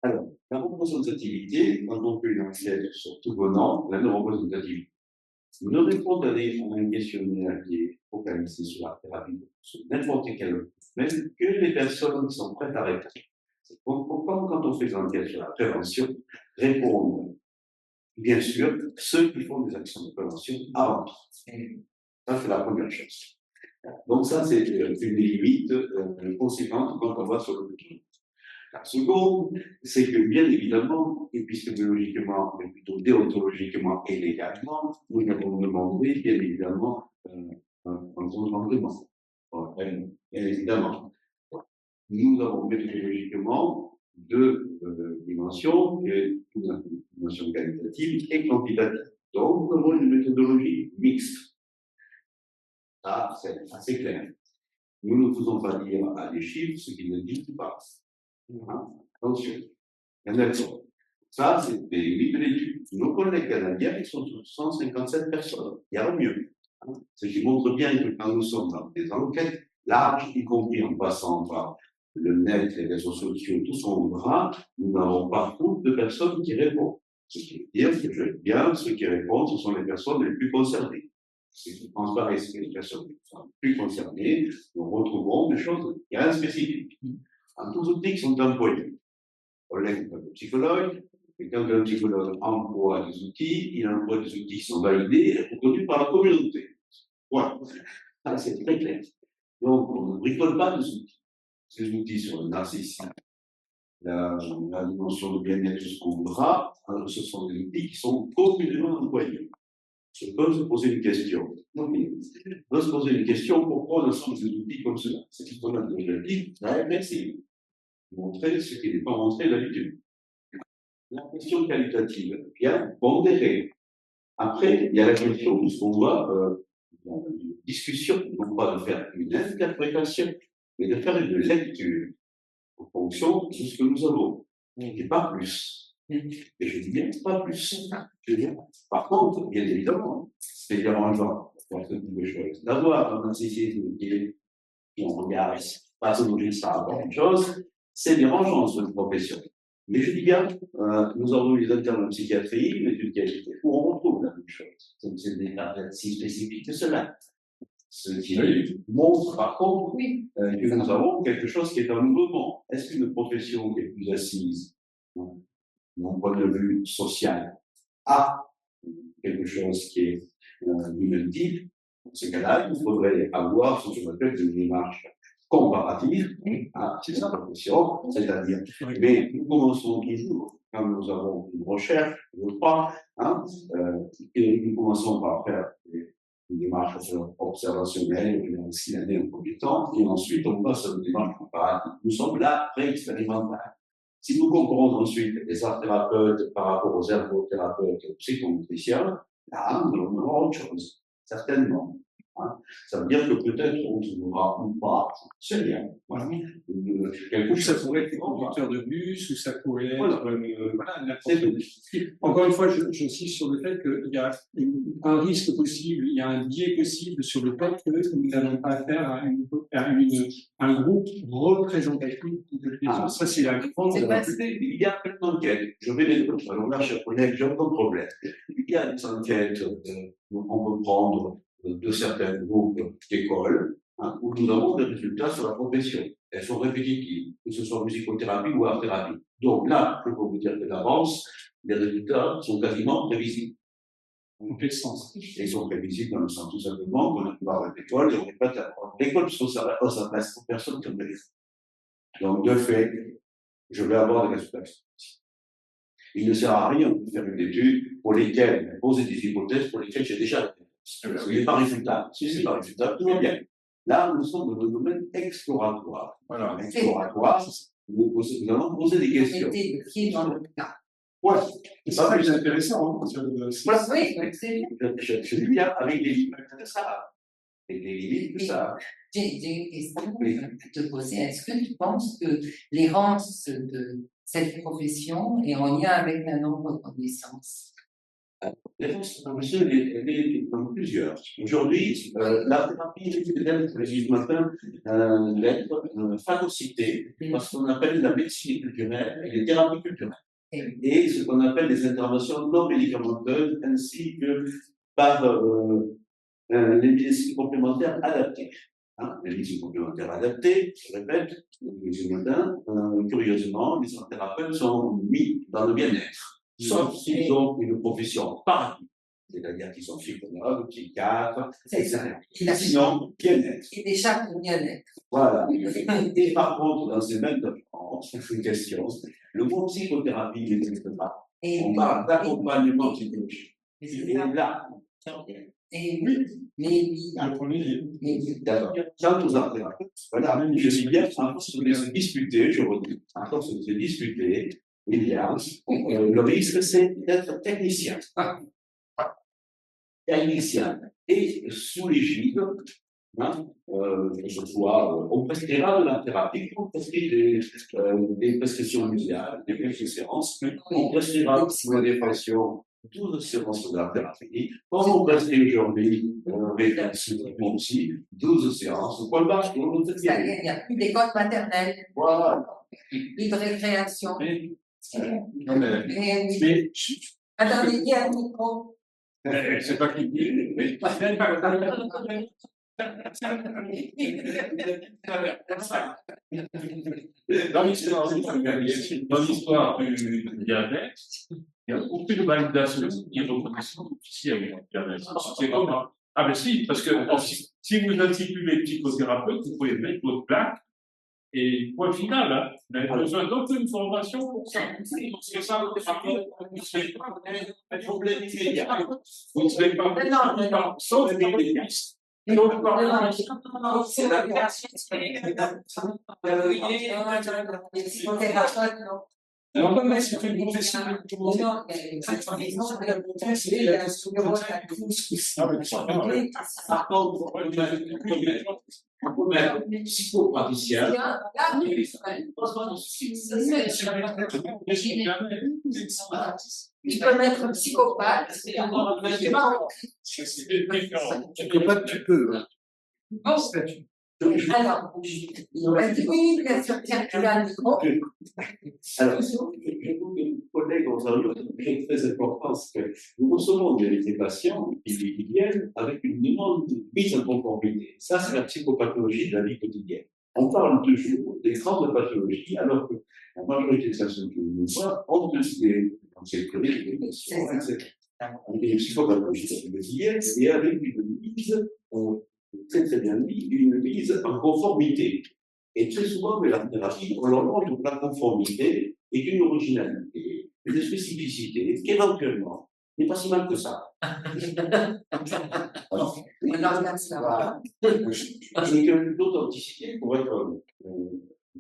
Alors, la représentativité, quand on fait une enquête sur tout venant, la non-représentativité. Ne répondre à un questionnaire qui est focalisé sur la thérapie, sur n'importe quel domaine, que les personnes qui sont prêtes à répondre. Comme quand on fait une enquête sur la prévention, répondre, bien sûr, ceux qui font des actions de prévention avant. Ça, c'est la première chose. Donc ça, c'est une des limites conséquentes quand on va sur le terrain. La seconde, c'est que bien évidemment, épistémologiquement, mais plutôt déontologiquement et légalement, nous avons demandé bien évidemment un consentement. Bien évidemment. Nous avons méthodologiquement deux dimensions, une dimension qualitative et quantitative. Donc, nous avons une méthodologie mixte. Ça, c'est assez clair. Nous ne faisons pas dire à des chiffres ce qu'ils ne disent pas. Attention. Ça, c'est des limites de l'étude. Nos collègues canadiens, ils sont sur 157 personnes. Il y a mieux. Ce qui montre bien que quand nous sommes dans des enquêtes larges, y compris en passant par le net, les réseaux sociaux, tout son bras, nous n'avons pas beaucoup de personnes qui répondent. Ce qui veut dire que je bien, ceux qui répondent, ce sont les personnes les plus concernées. Ce qui transparaît, c'est que les personnes qui sont les plus concernées, nous retrouvons des choses bien spécifiques. En tous outils qui sont employés. On lève un psychologue, et quand un psychologue emploie des outils, il emploie des outils qui sont validés et reconnus par la communauté. Voilà. Ça, c'est très clair. Donc, on ne bricole pas des outils. Ces outils sur le narcissisme, la dimension de bien-être jusqu'au bras, ce sont des outils qui sont communément employés. On peut se poser une question. On peut se poser une question, pourquoi on sort des outils comme cela? C'est ce qu'on a déjà dit, merci. Montrer ce qui n'est pas montré d'habitude. La question qualitative, bien pondérée. Après, il y a la question de ce qu'on voit, une discussion, non pas de faire une interprétation, mais de faire une lecture en fonction de ce que nous avons, et pas plus. Et je dis bien pas plus. Je dis, par contre, bien évidemment, c'est dérangeant pour ce type de choses. D'avoir un narcissisme qui on regarde pathologique par rapport à une chose, c'est dérangeant sur une profession. Mais je dis bien, nous avons eu des internes en psychiatrie, une étude qualité, où on retrouve la même chose. Ce n'est pas si spécifique que cela. Ce qui montre, par contre, que nous avons quelque chose qui est un mouvement. Est-ce qu'une profession qui est plus assise, d'un point de vue social, a quelque chose qui est du même type? Dans ce cas-là, il faudrait avoir ce qu'on appelle une démarche comparative à cette profession, c'est-à-dire, mais nous commençons toujours quand nous avons une recherche, je crois, hein, et nous commençons par faire une démarche observationnelle, ce qu'il en est en premier temps, et ensuite on passe à une démarche comparative. Nous sommes là pré-expérimentales. Si nous comparons ensuite les art thérapeutes par rapport aux ergothérapeutes, aux psychomotriciens, là, nous aurons autre chose, certainement. Hein. Ça veut dire que peut-être on trouvera ou pas, c'est bien. Voilà. Ou ça pourrait être conducteur de bus, ou ça pourrait être. Voilà, encore une fois, j'insiste sur le fait qu'il y a un risque possible, il y a un biais possible sur le fait que nous n'allons pas affaire à un groupe représentatif de l'éducation. Ça, c'est la grande. Il y a plein d'enquêtes. Je vais les donner. Alors là, chers collègues, j'ai aucun problème. Il y a des enquêtes, on peut prendre de certains groupes d'écoles, hein, où nous avons des résultats sur la profession. Elles sont répétitives, que ce soit musicothérapie ou art-thérapie. Donc là, je peux vous dire que d'avance, les résultats sont quasiment prévisibles. Dans quel sens? Ils sont prévisibles dans le sens tout simplement qu'on a pu voir à l'école et on n'est pas à l'école parce qu'on s'adresse aux personnes qui ont des résultats. Donc, de fait, je vais avoir des résultats. Il ne sert à rien de faire une étude pour lesquelles poser des hypothèses pour lesquelles j'ai déjà répondu. Il n'est pas résultat. Si c'est pas résultat, tout va bien. Là, nous sommes dans le domaine exploratoire. Voilà, exploratoire. Nous allons poser des questions. Qui est dans le cas. Ouais. C'est ça qui est intéressant. Oui, c'est je dis bien avec les limites de ça. Avec les limites de ça. J'ai une question à te poser. Est-ce que tu penses que l'errance de cette profession est en lien avec la non-reconnaissance? L'errance de la profession, elle est dans plusieurs. Aujourd'hui, la thérapie individuelle, je l'ai dit ce matin, l'être phagocytée par ce qu'on appelle la médecine culturelle et les thérapies culturelles. Et ce qu'on appelle les interventions non médicamenteuses, ainsi que par les médecines complémentaires adaptées. Hein, les médecines complémentaires adaptées, je répète, ce matin, curieusement, les thérapeutes sont mis dans le bien-être. Sauf s'ils ont une profession paradis, c'est-à-dire qu'ils sont psychologues, psychiatres, etc. Sinon, bien-être. Et déjà pour bien-être. Voilà. Et par contre, dans ces mêmes documents, c'est une question, le mot psychothérapie n'existe pas. On parle d'accompagnement psychologique. Et là, d'accord. Quant aux art thérapeutes, voilà, je suis bien en force de se disputer, je redis, en force de se disputer, il y a le risque, c'est d'être technicien. Technicien. Et sous l'égide, hein, je vois, on prescrira de la thérapie, on prescrit des prescriptions muséales, des séances, on prescrira pour la dépression 12 séances de la thérapie, comme on prescrit aujourd'hui, avec un aussi, 12 séances, pour le marché, il n'y a plus d'école maternelle. Voilà. Plus de récréation. Non, mais attendez, il y a un micro. C'est pas qui dit, mais dans l'histoire du diabète, il n'y a aucune validation ni reconnaissance officielle du diabète. C'est comment? Ah ben si, parce que si vous intitulez psychothérapeute, vous pouvez mettre votre plaque et point final. Hein. Vous n'avez besoin d'aucune formation pour ça. C'est ça le thérapeute. Vous ne serez pas un problème immédiat. Vous ne serez pas sauf dans les listes. Donc, c'est la création. alors, comme c'est une profession par contre, on peut mettre psychopraticien. Il peut mettre psychopathe. Psychopathe, tu peux. Hein. Alors, oui, bien sûr, tiens, tu as le micro. Alors, je trouve que collègues ont une très importance que nous recevons des patients qui viennent avec une demande de mise en conformité. Ça, c'est la psychopathologie de la vie quotidienne. On parle toujours des grandes pathologies, alors que la majorité des patients que nous voient ont des questions, etc. Des psychopathologies quotidiennes et avec une mise, très très bien dit, une mise en conformité. Et très souvent, la thérapie, on leur montre que la conformité est une originalité, et de spécificité, qui éventuellement n'est pas si mal que ça. Avec d'authenticité pour être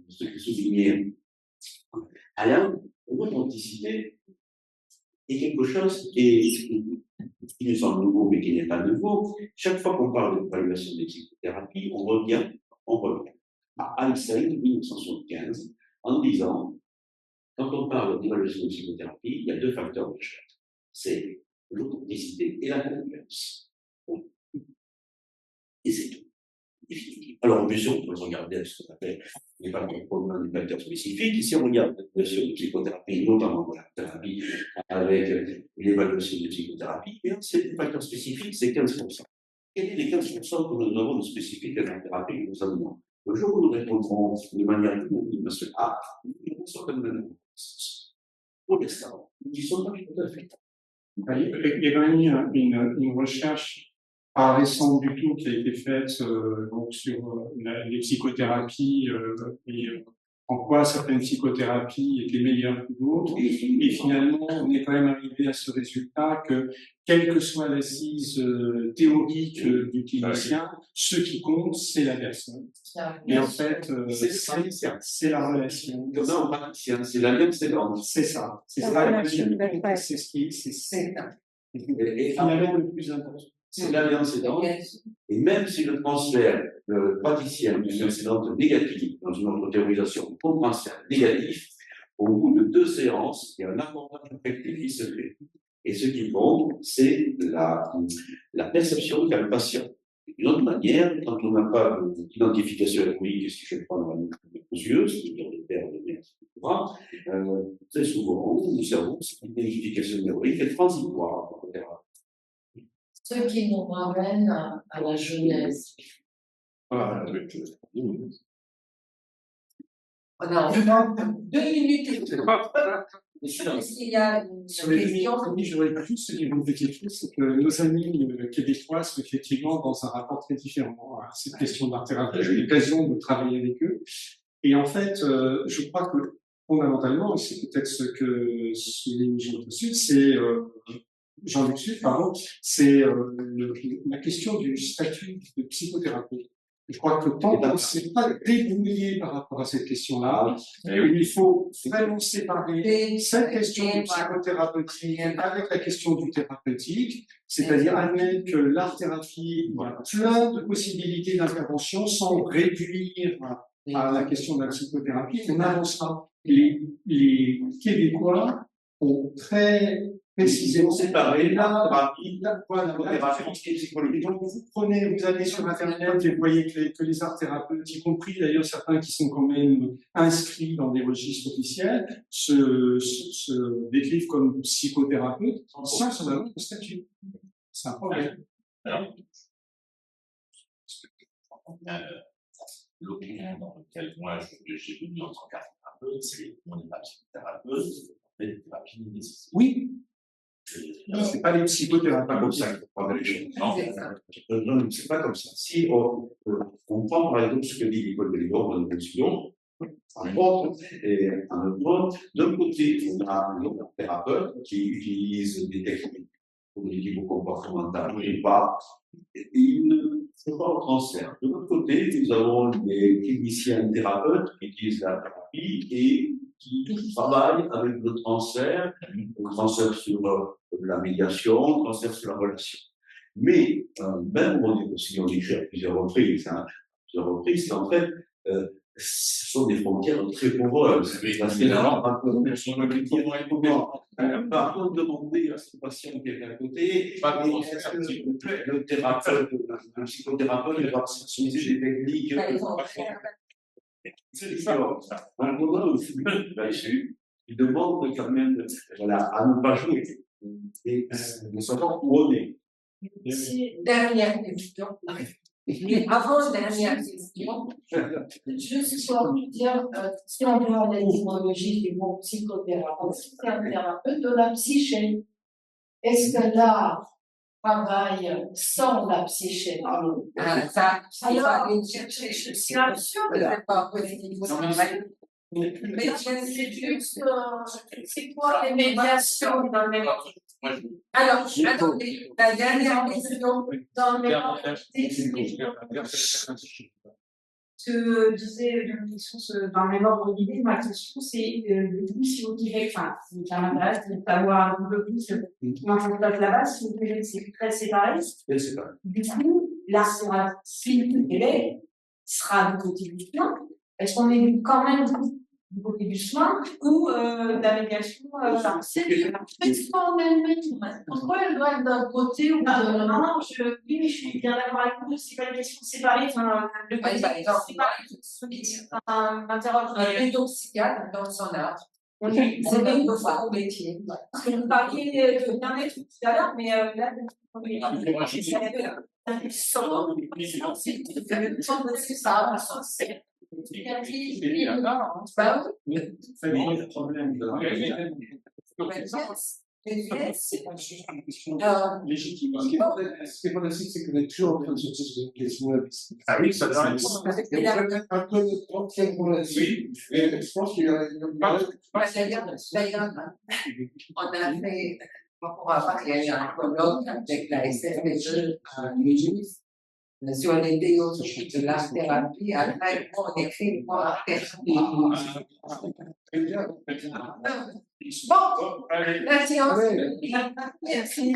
ce que soulignait Alain, l'authenticité est quelque chose qui nous semble nouveau, mais qui n'est pas nouveau. Chaque fois qu'on parle d'évaluation des psychothérapies, on revient à Einstein, 1975, en disant, quand on parle d'évaluation de psychothérapie, il y a deux facteurs de recherche. C'est l'authenticité et la confiance. Et c'est tout. Alors, bien sûr, on peut regarder ce qu'on appelle les facteurs spécifiques. Si on regarde l'évaluation de psychothérapie, notamment la thérapie avec l'évaluation de psychothérapie, c'est des facteurs spécifiques, c'est 15%. Quels sont les 15% que nous avons de spécifiques à la thérapie que nous avons? Le jour où nous répondrons de manière unanime, parce que, nous avons certainement pour l'instant, nous n'y sommes pas tout à fait. Il y a quand même une recherche pas récente du tout qui a été faite donc sur les psychothérapies et en quoi certaines psychothérapies étaient meilleures que d'autres. Et finalement, on est quand même arrivé à ce résultat que, quelle que soit l'assise théorique du clinicien, ce qui compte, c'est la personne. Et en fait, c'est la relation. Non, c'est la même, c'est l'ordre. C'est ça. C'est ça. C'est ce qui c'est finalement le plus important. C'est l'alliance aidante. Et même si le transfert de praticien d'une aidante négative dans une autre théorisation au transfert négatif, au bout de 2 séances, il y a un abordage affectif qui se fait. Et ce qui compte, c'est la perception qu'a le patient. D'une autre manière, quand on n'a pas d'identification héroïque, si je prends la yeux, c'est-à-dire de père, de mère, etc., très souvent, nous savons que cette identification héroïque est transitoire. Ce qui nous ramène à la jeunesse. On a encore 2 minutes et demie. Est-ce qu'il y a une question? J'aurais plus développer quelque chose, c'est que nos amis québécois sont effectivement dans un rapport très différent à cette question d'art thérapie. J'ai eu l'occasion de travailler avec eux. Et en fait, je crois que fondamentalement, c'est peut-être ce que souligne Jean-Luc Sud, c'est la question du statut de psychothérapeute. Je crois que tant qu'on ne s'est pas débrouillé par rapport à cette question-là, il faut vraiment séparer cette question du psychothérapeutique avec la question du thérapeutique, c'est-à-dire admettre que l'art-thérapie a plein de possibilités d'intervention sans réduire à la question de la psychothérapie. On avancera. Les Québécois ont très précisément séparé la thérapie et psychologie. Donc, vous allez sur Internet et vous voyez que les arts thérapeutes, y compris d'ailleurs certains qui sont quand même inscrits dans des registres officiels, se décrivent comme psychothérapeutes sans avoir de statut. C'est un problème. L'opinion dans laquelle moi j'ai venu en tant qu'arthérapeute, c'est qu'on n'est pas psychothérapeute, on fait des thérapies nécessaires. Oui. C'est pas les psychothérapeutes comme ça qu'il faut prendre les choses. Non, c'est pas comme ça. Si on prend par exemple ce que dit l'école de Lyon dans l'évolution, d'un côté, on a un thérapeute qui utilise des techniques cognitivo-comportementales et pas, il ne fait pas le transfert. De l'autre côté, nous avons des cliniciens thérapeutes qui utilisent la thérapie et qui travaillent avec le transfert sur la médiation, le transfert sur la relation. Mais, même on écrit à plusieurs reprises, en fait, ce sont des frontières très poreuses. Par contre, demander à ce patient qui est à côté, le thérapeute, un psychothérapeute, va utiliser des techniques. Alors, un moment où il demande quand même à ne pas jouer et de savoir où on est. Dernière question. Mais avant dernière question, juste pour dire, si on parle d'étymologie du mot psychothérapeute, c'est un thérapeute de la psyché. Est-ce que l'art travaille sans la psyché? ça va aller chercher. Je suis absurde de pas C'est juste, c'est quoi les médiations dans les Alors, attendez, la dernière question. dans les Ce que disait dans le même ordre d'idée, ma question c'est du coup, si vous direz, enfin, ça m'intéresse de savoir un peu plus comment ça se passe là-bas, si vous direz que c'est très séparé. Du coup, la cible sera du côté du soin. Est-ce qu'on est quand même du côté du soin ou de la médiation c'est pas en elle-même. Pourquoi elle doit être d'un côté ou de l'autre? Non, oui, je suis bien d'accord avec vous, c'est pas une question séparée. Enfin, le côté m'interroge. Un pédopsychiatre dans son art. C'est même une fois au métier. Parce que vous parliez de bien-être tout à l'heure, mais là, c'est ça. Ce qui est fantastique, c'est qu'on est toujours en train de se poser une question. Ah oui, ça doit un peu de temps pour la suite. Et je pense qu'il y a D'ailleurs, on a fait, pour avoir, il y a eu un colloque avec la SFPE à Mulhouse sur les théories de l'art-thérapie. Après, on écrit pour art-thérapie. Bon, la séance. Merci.